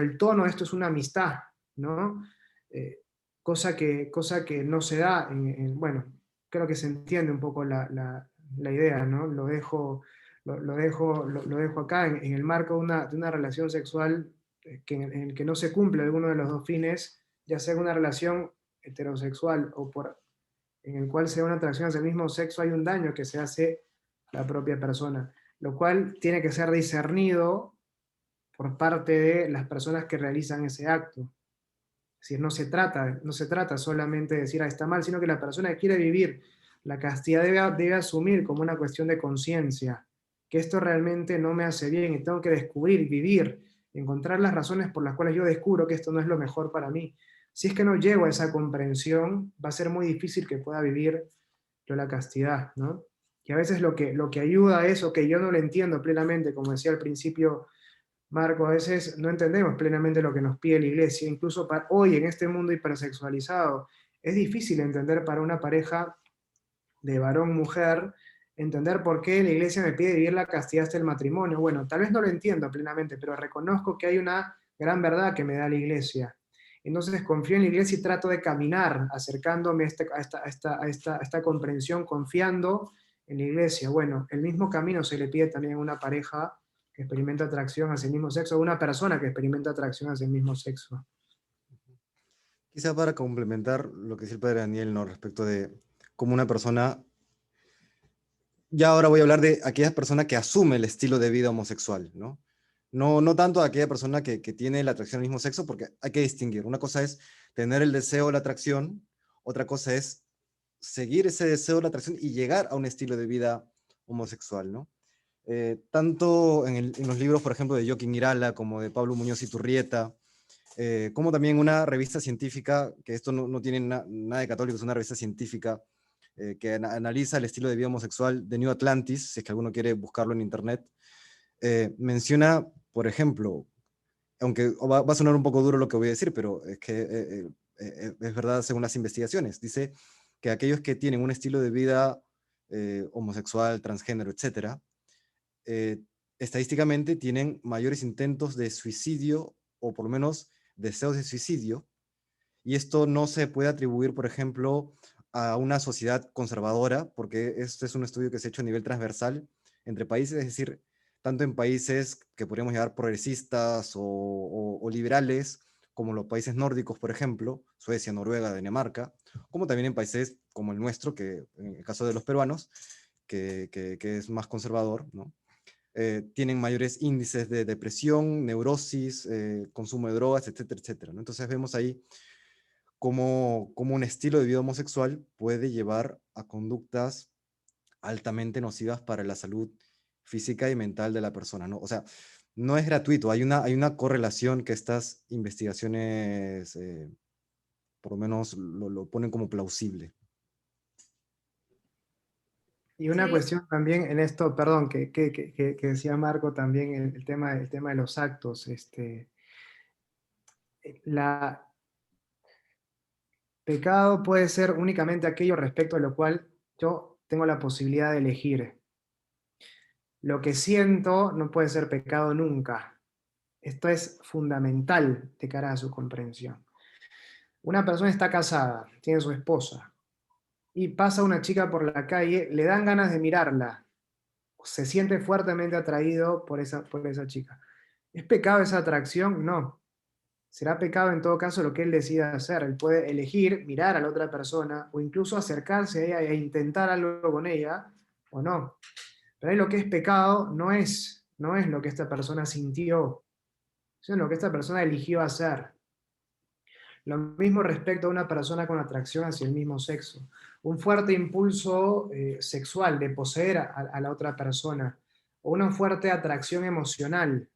el tono de esto es una amistad, ¿no? Cosa que no se da, bueno, creo que se entiende un poco la idea, ¿no? Lo dejo acá, en el marco de una relación sexual en el que no se cumple alguno de los dos fines, ya sea una relación heterosexual en el cual sea una atracción hacia el mismo sexo, hay un daño que se hace a la propia persona, lo cual tiene que ser discernido por parte de las personas que realizan ese acto. Es decir, no se trata solamente de decir, está mal, sino que la persona que quiere vivir la castidad debe asumir como una cuestión de conciencia, que esto realmente no me hace bien y tengo que descubrir, vivir, encontrar las razones por las cuales yo descubro que esto no es lo mejor para mí. Si es que no llego a esa comprensión, va a ser muy difícil que pueda vivir yo la castidad, ¿no? Y a veces lo que ayuda a eso, que yo no lo entiendo plenamente, como decía al principio Marco, a veces no entendemos plenamente lo que nos pide la iglesia, incluso hoy en este mundo hipersexualizado, es difícil entender para una pareja de varón-mujer, entender por qué la iglesia me pide vivir la castidad hasta el matrimonio. Bueno, tal vez no lo entiendo plenamente, pero reconozco que hay una gran verdad que me da la iglesia. Entonces confío en la iglesia y trato de caminar, acercándome a esta comprensión, confiando en la iglesia. Bueno, el mismo camino se le pide también a una pareja que experimenta atracción hacia el mismo sexo, a una persona que experimenta atracción hacia el mismo sexo. Quizá para complementar lo que dice el padre Daniel, ¿no? Respecto de cómo una persona, ya ahora voy a hablar de aquella persona que asume el estilo de vida homosexual, ¿no? No tanto a aquella persona que tiene la atracción al mismo sexo, porque hay que distinguir. Una cosa es tener el deseo, la atracción, otra cosa es seguir ese deseo, la atracción y llegar a un estilo de vida homosexual, ¿no? Tanto en los libros, por ejemplo, de Joaquín Irala, como de Pablo Muñoz Iturrieta, como también una revista científica, que esto no tiene nada de católico, es una revista científica que analiza el estilo de vida homosexual de New Atlantis, si es que alguno quiere buscarlo en internet, menciona, por ejemplo, aunque va a sonar un poco duro lo que voy a decir, pero es que es verdad según las investigaciones, dice que aquellos que tienen un estilo de vida homosexual, transgénero, etcétera, estadísticamente tienen mayores intentos de suicidio o por lo menos deseos de suicidio, y esto no se puede atribuir, por ejemplo, a una sociedad conservadora, porque este es un estudio que se ha hecho a nivel transversal entre países, es decir, tanto en países que podríamos llamar progresistas o liberales, como los países nórdicos, por ejemplo, Suecia, Noruega, Dinamarca, como también en países como el nuestro, que en el caso de los peruanos, que es más conservador, ¿no? Tienen mayores índices de depresión, neurosis, consumo de drogas, etcétera, etcétera, ¿no? Entonces vemos ahí cómo un estilo de vida homosexual puede llevar a conductas altamente nocivas para la salud física y mental de la persona, ¿no? O sea, no es gratuito, hay una correlación que estas investigaciones, por lo menos, lo ponen como plausible. Y una Sí, cuestión también en esto, perdón, que decía Marco también, el tema de los actos. La pecado puede ser únicamente aquello respecto a lo cual yo tengo la posibilidad de elegir. Lo que siento no puede ser pecado nunca. Esto es fundamental de cara a su comprensión. Una persona está casada, tiene su esposa, y pasa una chica por la calle, le dan ganas de mirarla, se siente fuertemente atraído por esa chica. ¿Es pecado esa atracción? No. Será pecado en todo caso lo que él decida hacer. Él puede elegir mirar a la otra persona o incluso acercarse a ella e intentar algo con ella o no. Pero ahí lo que es pecado no es lo que esta persona sintió, sino lo que esta persona eligió hacer. Lo mismo respecto a una persona con atracción hacia el mismo sexo. Un fuerte impulso sexual de poseer a la otra persona o una fuerte atracción emocional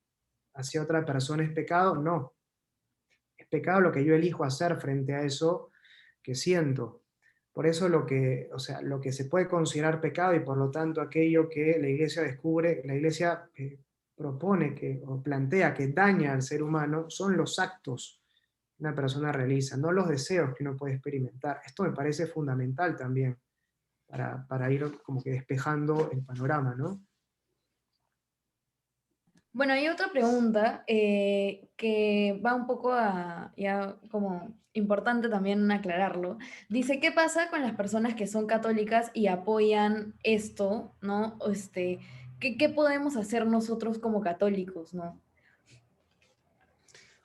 hacia otra persona es pecado, no. Es pecado lo que yo elijo hacer frente a eso que siento. Por eso o sea, lo que se puede considerar pecado y por lo tanto aquello que la iglesia descubre, la iglesia propone o plantea que daña al ser humano son los actos que una persona realiza, no los deseos que uno puede experimentar. Esto me parece fundamental también para ir como que despejando el panorama, ¿no? bueno, hay otra pregunta que va un poco a, ya como importante también aclararlo. Dice, ¿qué pasa con las personas que son católicas y apoyan esto, ¿no? ¿Qué podemos hacer nosotros como católicos, ¿no?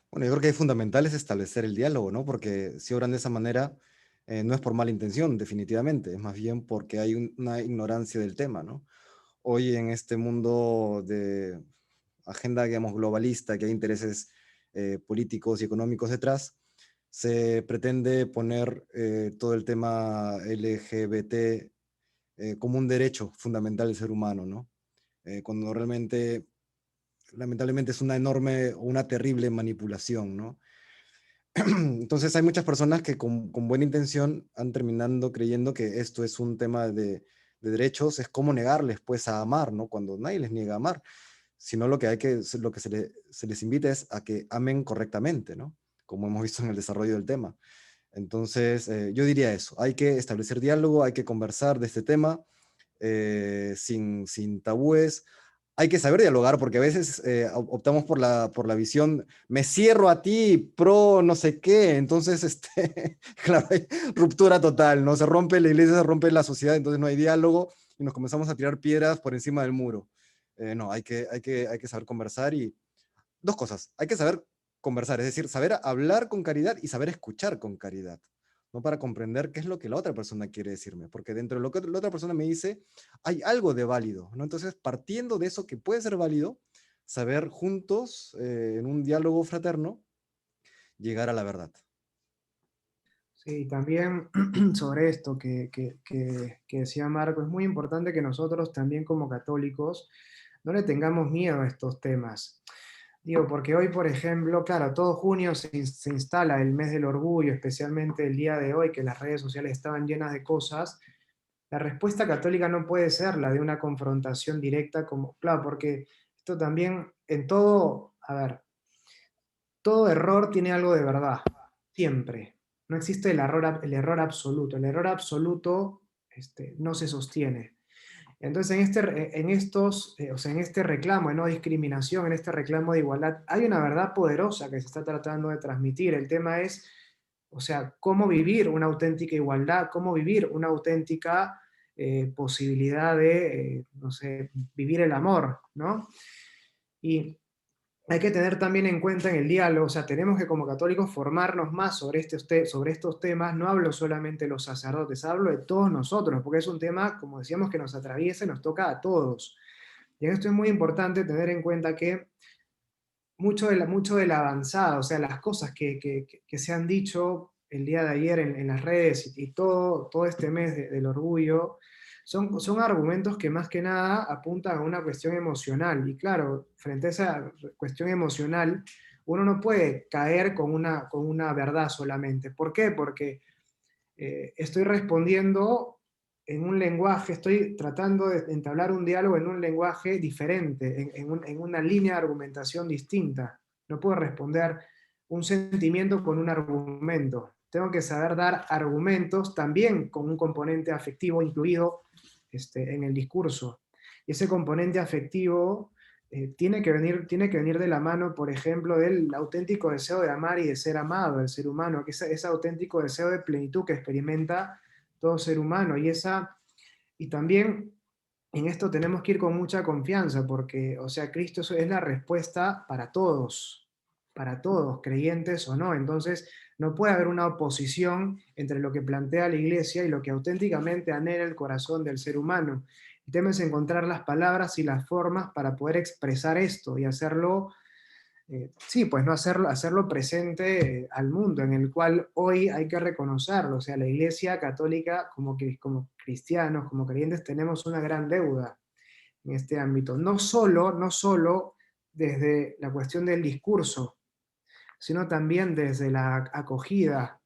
Bueno, yo creo que es fundamental es establecer el diálogo, ¿no? Porque si obran de esa manera, no es por mala intención, definitivamente, es más bien porque hay una ignorancia del tema, ¿no? Hoy en este mundo de agenda, digamos, globalista, que hay intereses políticos y económicos detrás, se pretende poner todo el tema LGBT como un derecho fundamental del ser humano, ¿no? Cuando realmente, lamentablemente, es una enorme o una terrible manipulación, ¿no? Entonces hay muchas personas que con buena intención han terminando creyendo que esto es un tema de derechos, es como negarles pues a amar, ¿no? Cuando nadie les niega a amar, sino lo que se les invita es a que amen correctamente, ¿no? Como hemos visto en el desarrollo del tema. Entonces, yo diría eso, hay que establecer diálogo, hay que conversar de este tema sin tabúes. Hay que saber dialogar porque a veces optamos por la visión, me cierro a ti, pro no sé qué, entonces, claro, hay ruptura total, ¿no? Se rompe la iglesia, se rompe la sociedad, entonces no hay diálogo y nos comenzamos a tirar piedras por encima del muro. No, hay que saber conversar y dos cosas, hay que saber conversar, es decir, saber hablar con caridad y saber escuchar con caridad, ¿no? Para comprender qué es lo que la otra persona quiere decirme, porque dentro de lo que la otra persona me dice, hay algo de válido, ¿no? Entonces, partiendo de eso que puede ser válido, saber juntos, en un diálogo fraterno, llegar a la verdad. Sí, también sobre esto que decía Marco, es muy importante que nosotros también como católicos no le tengamos miedo a estos temas. Digo, porque hoy, por ejemplo, claro, todo junio se instala el mes del orgullo, especialmente el día de hoy, que las redes sociales estaban llenas de cosas. La respuesta católica no puede ser la de una confrontación directa, como, claro, porque esto también, en todo, a ver, todo error tiene algo de verdad, siempre. No existe el error absoluto. El error absoluto no se sostiene. Entonces, o sea, en este reclamo de no discriminación, en este reclamo de igualdad, hay una verdad poderosa que se está tratando de transmitir. El tema es, o sea, cómo vivir una auténtica igualdad, cómo vivir una auténtica posibilidad de, no sé, vivir el amor, ¿no? Y hay que tener también en cuenta en el diálogo, o sea, tenemos que como católicos formarnos más sobre estos temas. No hablo solamente de los sacerdotes, hablo de todos nosotros, porque es un tema, como decíamos, que nos atraviesa y nos toca a todos. Y en esto es muy importante tener en cuenta que mucho de la avanzada, o sea, las cosas que se han dicho el día de ayer en las redes y todo este mes del orgullo, son argumentos que más que nada apuntan a una cuestión emocional. Y claro, frente a esa cuestión emocional, uno no puede caer con una verdad solamente. ¿Por qué? Porque estoy respondiendo en un lenguaje, estoy tratando de entablar un diálogo en un lenguaje diferente, en una línea de argumentación distinta. No puedo responder un sentimiento con un argumento. Tengo que saber dar argumentos también con un componente afectivo incluido en el discurso. Y ese componente afectivo tiene que venir de la mano, por ejemplo, del auténtico deseo de amar y de ser amado del ser humano, que es ese auténtico deseo de plenitud que experimenta todo ser humano. Y también en esto tenemos que ir con mucha confianza, porque, o sea, Cristo es la respuesta para todos, creyentes o no. Entonces, no puede haber una oposición entre lo que plantea la Iglesia y lo que auténticamente anhela el corazón del ser humano. El tema es encontrar las palabras y las formas para poder expresar esto y hacerlo, sí, pues no hacerlo presente al mundo, en el cual hoy hay que reconocerlo. O sea, la Iglesia Católica, como cristianos, como creyentes, tenemos una gran deuda en este ámbito. No solo desde la cuestión del discurso, sino también desde la acogida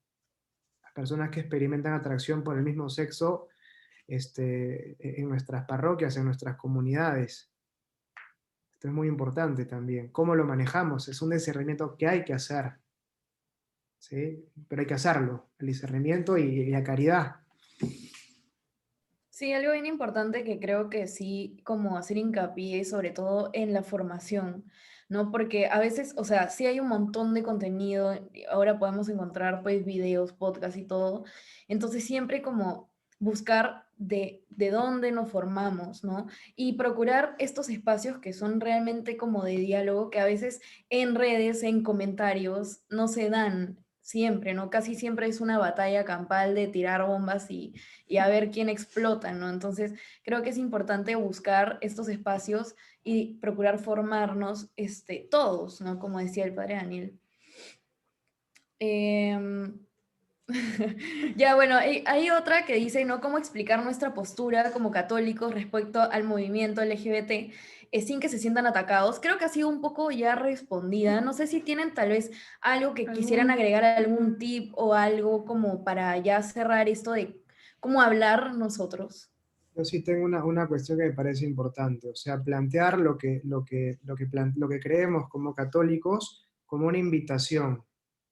a personas que experimentan atracción por el mismo sexo en nuestras parroquias, en nuestras comunidades. Esto es muy importante también. ¿Cómo lo manejamos? Es un discernimiento que hay que hacer, ¿sí? Pero hay que hacerlo, el discernimiento y la caridad. Sí, algo bien importante que creo que sí, como hacer hincapié, sobre todo en la formación, ¿no? Porque a veces, o sea, sí hay un montón de contenido, ahora podemos encontrar pues videos, podcasts y todo, entonces siempre como buscar de dónde nos formamos, ¿no? Y procurar estos espacios que son realmente como de diálogo, que a veces en redes, en comentarios, no se dan siempre, ¿no? Casi siempre es una batalla campal de tirar bombas y a ver quién explota, ¿no? Entonces, creo que es importante buscar estos espacios y procurar formarnos todos, ¿no? Como decía el padre Daniel. Em, Ya, bueno, hay otra que dice, ¿no? Cómo explicar nuestra postura como católicos respecto al movimiento LGBT sin que se sientan atacados. Creo que ha sido un poco ya respondida. No sé si tienen tal vez algo que quisieran agregar, algún tip o algo como para ya cerrar esto de cómo hablar nosotros. Yo sí tengo una cuestión que me parece importante, o sea, plantear lo que creemos como católicos como una invitación,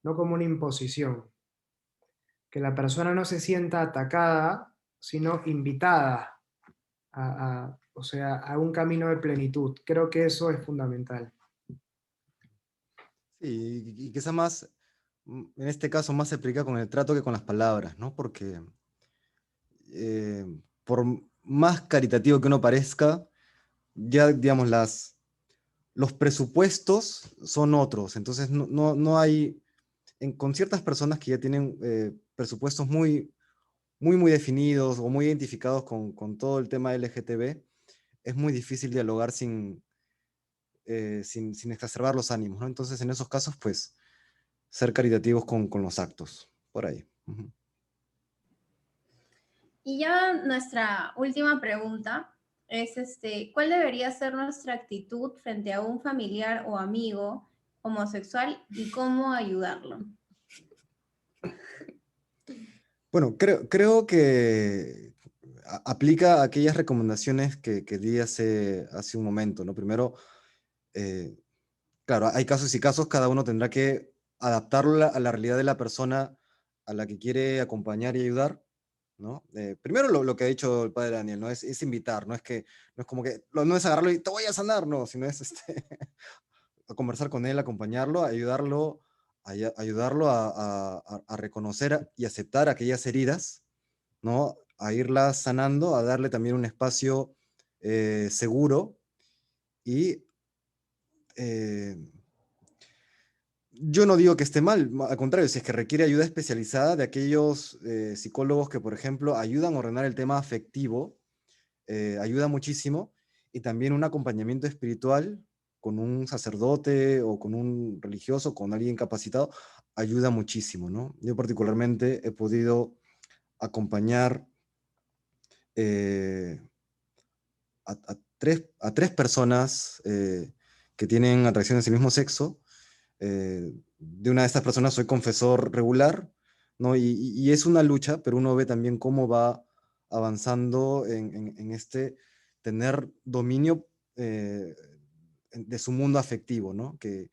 no como una imposición. que la persona no se sienta atacada, sino invitada o sea, a un camino de plenitud. Creo que eso es fundamental. Sí, y quizá más, en este caso, más se aplica con el trato que con las palabras, ¿no? Porque eh, por más caritativo que uno parezca, ya, digamos, los presupuestos son otros. Entonces, no hay, con ciertas personas que ya tienen presupuestos muy definidos o muy identificados con todo el tema LGTB, es muy difícil dialogar sin exacerbar los ánimos, ¿no? Entonces, en esos casos, pues, ser caritativos con los actos, por ahí. Ujú. Y ya nuestra última pregunta es, ¿cuál debería ser nuestra actitud frente a un familiar o amigo homosexual y cómo ayudarlo? Bueno, creo que aplica aquellas recomendaciones que di hace un momento, ¿no? Primero, eh, claro, hay casos y casos, cada uno tendrá que adaptarlo a la realidad de la persona a la que quiere acompañar y ayudar, ¿no? Primero lo que ha dicho el padre Daniel, ¿no? Es invitar, no es como que, no es agarrarlo y te voy a sanar, no, sino es a conversar con él, acompañarlo, ayudarlo, ayudarlo a reconocer y aceptar aquellas heridas, ¿no? A irlas sanando, a darle también un espacio seguro y eh, yo no digo que esté mal, al contrario, si es que requiere ayuda especializada de aquellos psicólogos que, por ejemplo, ayudan a ordenar el tema afectivo, ayuda muchísimo, y también un acompañamiento espiritual con un sacerdote o con un religioso, con alguien capacitado, ayuda muchísimo, ¿no? Yo particularmente he podido acompañar eh, a tres personas que tienen atracciones del mismo sexo. De una de estas personas soy confesor regular, ¿no? Y es una lucha, pero uno ve también cómo va avanzando en este tener dominio de su mundo afectivo, ¿no? Que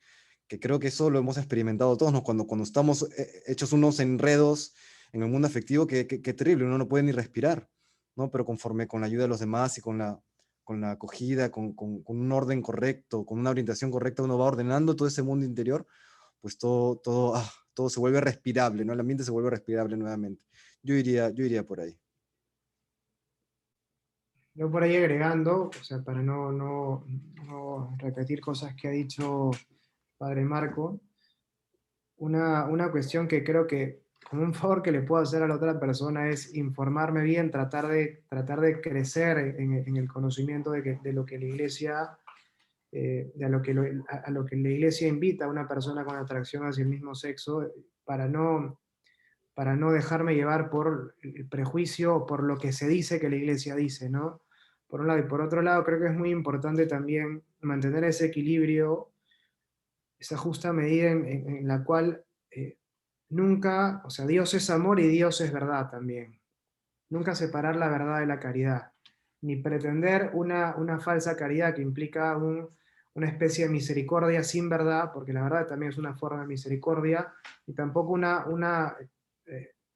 creo que eso lo hemos experimentado todos, ¿no? Cuando estamos hechos unos enredos en el mundo afectivo, que terrible, uno no puede ni respirar, ¿no? Pero conforme con la ayuda de los demás y con la acogida, con un orden correcto, con una orientación correcta, uno va ordenando todo ese mundo interior, pues todo se vuelve respirable, ¿no? El ambiente se vuelve respirable nuevamente. Yo iría por ahí. Yo por ahí agregando, o sea, para no repetir cosas que ha dicho Padre Marco, una cuestión que creo que como un favor que le puedo hacer a la otra persona es informarme bien, tratar de crecer en el conocimiento de lo que la iglesia, de a lo que la iglesia invita a una persona con atracción hacia el mismo sexo, para para no dejarme llevar por el prejuicio o por lo que se dice que la iglesia dice, ¿no? Por un lado. Y por otro lado, creo que es muy importante también mantener ese equilibrio, esa justa medida en la cual nunca, o sea, Dios es amor y Dios es verdad también. Nunca separar la verdad de la caridad, ni pretender una falsa caridad que implica una especie de misericordia sin verdad, porque la verdad también es una forma de misericordia, y tampoco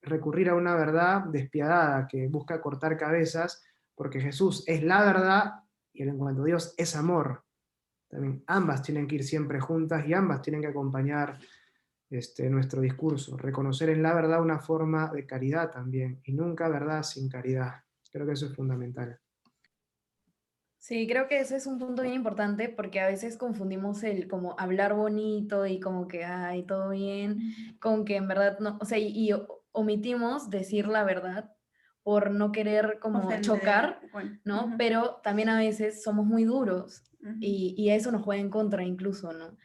recurrir a una verdad despiadada que busca cortar cabezas, porque Jesús es la verdad y en cuanto Dios es amor. También ambas tienen que ir siempre juntas y ambas tienen que acompañar nuestro discurso. Reconocer en la verdad una forma de caridad también, y nunca verdad sin caridad. Creo que eso es fundamental. Sí, creo que ese es un punto bien importante porque a veces confundimos el como hablar bonito y como que, ay, todo bien, con que en verdad no, o sea, omitimos decir la verdad por no querer como Ofender, chocar, bueno, ¿no? ujú. Pero también a veces somos muy duros Ujú. y eso nos juega en contra incluso, ¿no?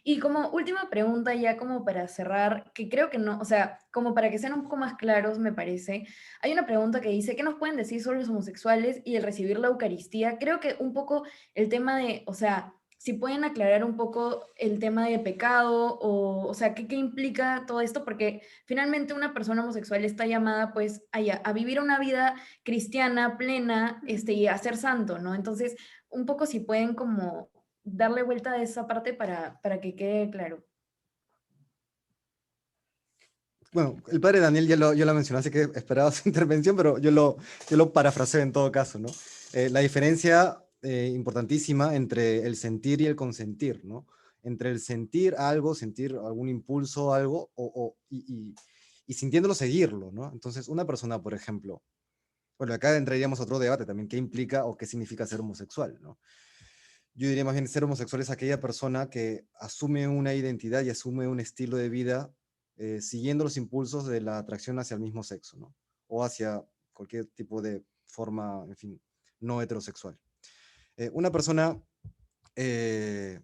Y como última pregunta, ya como para cerrar, que creo que no, o sea, como para que sean un poco más claros, me parece, hay una pregunta que dice, ¿qué nos pueden decir sobre los homosexuales y el recibir la Eucaristía? Creo que un poco el tema de, o sea, si pueden aclarar un poco el tema de pecado o sea, ¿qué implica todo esto? Porque finalmente una persona homosexual está llamada pues a vivir una vida cristiana plena y a ser santo, ¿no? Entonces, un poco si pueden como darle vuelta a esa parte para que quede claro. bueno, el padre Daniel ya lo mencionó, así que esperaba su intervención, pero yo lo parafraseo en todo caso, ¿no? La diferencia importantísima entre el sentir y el consentir, ¿no? Entre el sentir algo, sentir algún impulso, algo, y sintiéndolo seguirlo, ¿no? Entonces, una persona, por ejemplo, bueno, acá entraríamos a otro debate también, ¿qué implica o qué significa ser homosexual, ¿no? Yo diría más bien ser homosexual es aquella persona que asume una identidad y asume un estilo de vida siguiendo los impulsos de la atracción hacia el mismo sexo, ¿no? O hacia cualquier tipo de forma, en fin, no heterosexual. Una persona eh,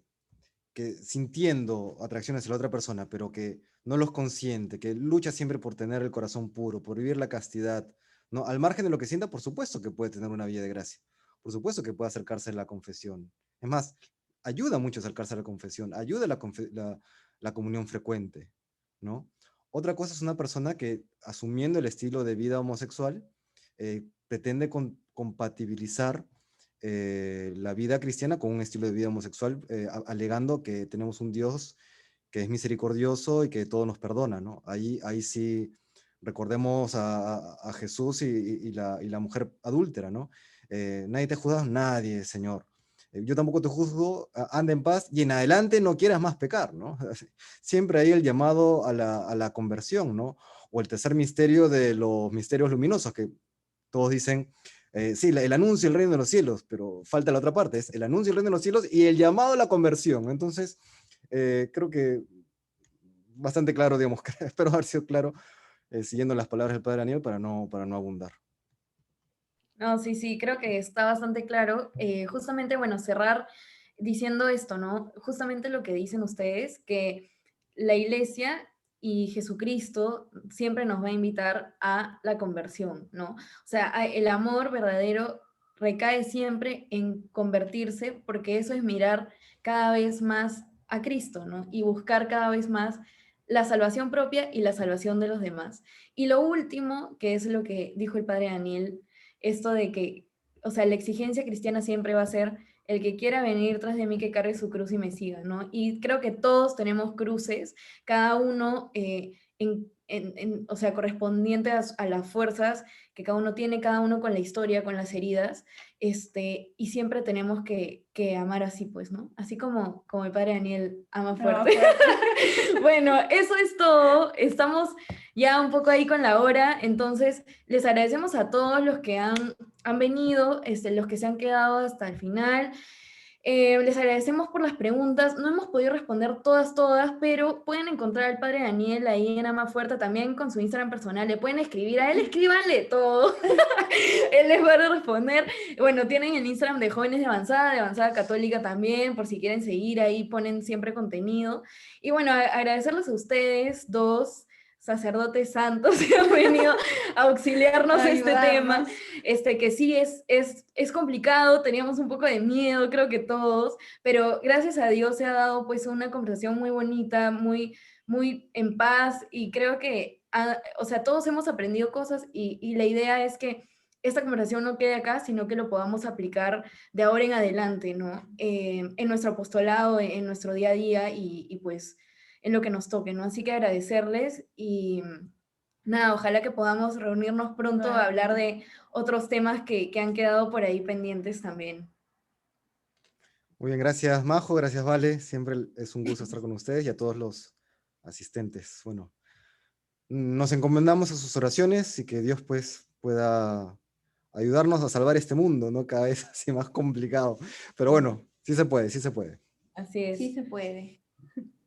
que sintiendo atracción hacia la otra persona, pero que no los consiente, que lucha siempre por tener el corazón puro, por vivir la castidad, ¿no? Al margen de lo que sienta, por supuesto que puede tener una vida de gracia, por supuesto que puede acercarse a la confesión. Es más, ayuda mucho a acercarse a la confesión, ayuda a la comunión frecuente, ¿no? Otra cosa es una persona que, asumiendo el estilo de vida homosexual, pretende compatibilizar la vida cristiana con un estilo de vida homosexual, alegando que tenemos un Dios que es misericordioso y que todo nos perdona, ¿no? Ahí sí recordemos a Jesús y la mujer adúltera, ¿no? Nadie te juzga, nadie, Señor. Yo tampoco te juzgo, anda en paz y en adelante no quieras más pecar, ¿no? Siempre hay el llamado a la conversión, ¿no? O el tercer misterio de los misterios luminosos, que todos dicen, sí, el anuncio del reino de los cielos, pero falta la otra parte, es el anuncio del reino de los cielos y el llamado a la conversión. Entonces, creo que bastante claro, digamos, espero haber sido claro, siguiendo las palabras del padre Daniel para no abundar. No, sí, sí, creo que está bastante claro. Justamente, bueno, cerrar diciendo esto, ¿no? Justamente lo que dicen ustedes, que la iglesia y Jesucristo siempre nos va a invitar a la conversión, ¿no? O sea, el amor verdadero recae siempre en convertirse, porque eso es mirar cada vez más a Cristo, ¿no? Y buscar cada vez más la salvación propia y la salvación de los demás. Y lo último, que es lo que dijo el padre Daniel, esto de que, o sea, la exigencia cristiana siempre va a ser el que quiera venir tras de mí que cargue su cruz y me siga, ¿no? Y creo que todos tenemos cruces, cada uno o sea, correspondiente a las fuerzas que cada uno tiene, cada uno con la historia, con las heridas, y siempre tenemos que amar así, pues, ¿no? Así como el padre Daniel ama fuerte. Bueno, eso es todo. Estamos ya un poco ahí con la hora, entonces les agradecemos a todos los que han venido, los que se han quedado hasta el final. Les agradecemos por las preguntas. No hemos podido responder todas, pero pueden encontrar al padre Daniel ahí en Ama Fuerte también con su Instagram personal. Le pueden escribir a él, escríbanle todo. Él les va a responder. Bueno, tienen el Instagram de Jóvenes de Avanzada Católica también, por si quieren seguir ahí, ponen siempre contenido. Y bueno, agradecerles a ustedes dos sacerdotes santos que han venido a auxiliarnos este tema, que sí es complicado, teníamos un poco de miedo, creo que todos, pero gracias a Dios se ha dado pues una conversación muy bonita, muy en paz, y creo que, o sea, todos hemos aprendido cosas y la idea es que esta conversación no quede acá, sino que lo podamos aplicar de ahora en adelante, ¿no? En nuestro apostolado, en nuestro día a día y pues en lo que nos toque, ¿no? Así que agradecerles y nada, ojalá que podamos reunirnos pronto a hablar de otros temas que han quedado por ahí pendientes también. Muy bien, gracias Majo, gracias Vale, siempre es un gusto estar con ustedes y a todos los asistentes. Bueno, nos encomendamos a sus oraciones y que Dios pues pueda ayudarnos a salvar este mundo, ¿no? Cada vez así más complicado. Pero bueno, sí se puede, sí se puede. Así es. Sí se puede.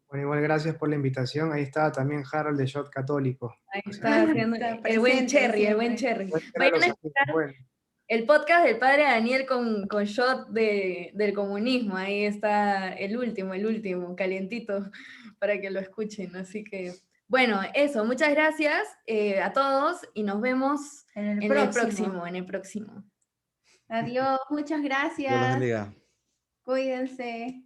Bueno, igual gracias por la invitación. Ahí está también Harold de Shot Católico. Ahí está haciendo el buen Cherry, el buen Cherry. Vayan a escuchar el podcast del padre Daniel con Shot del comunismo. Ahí está el último, calientito, para que lo escuchen. Así que, bueno, eso, muchas gracias a todos y nos vemos en el próximo. Adiós, muchas Dios los gracias. bendiga. Cuídense.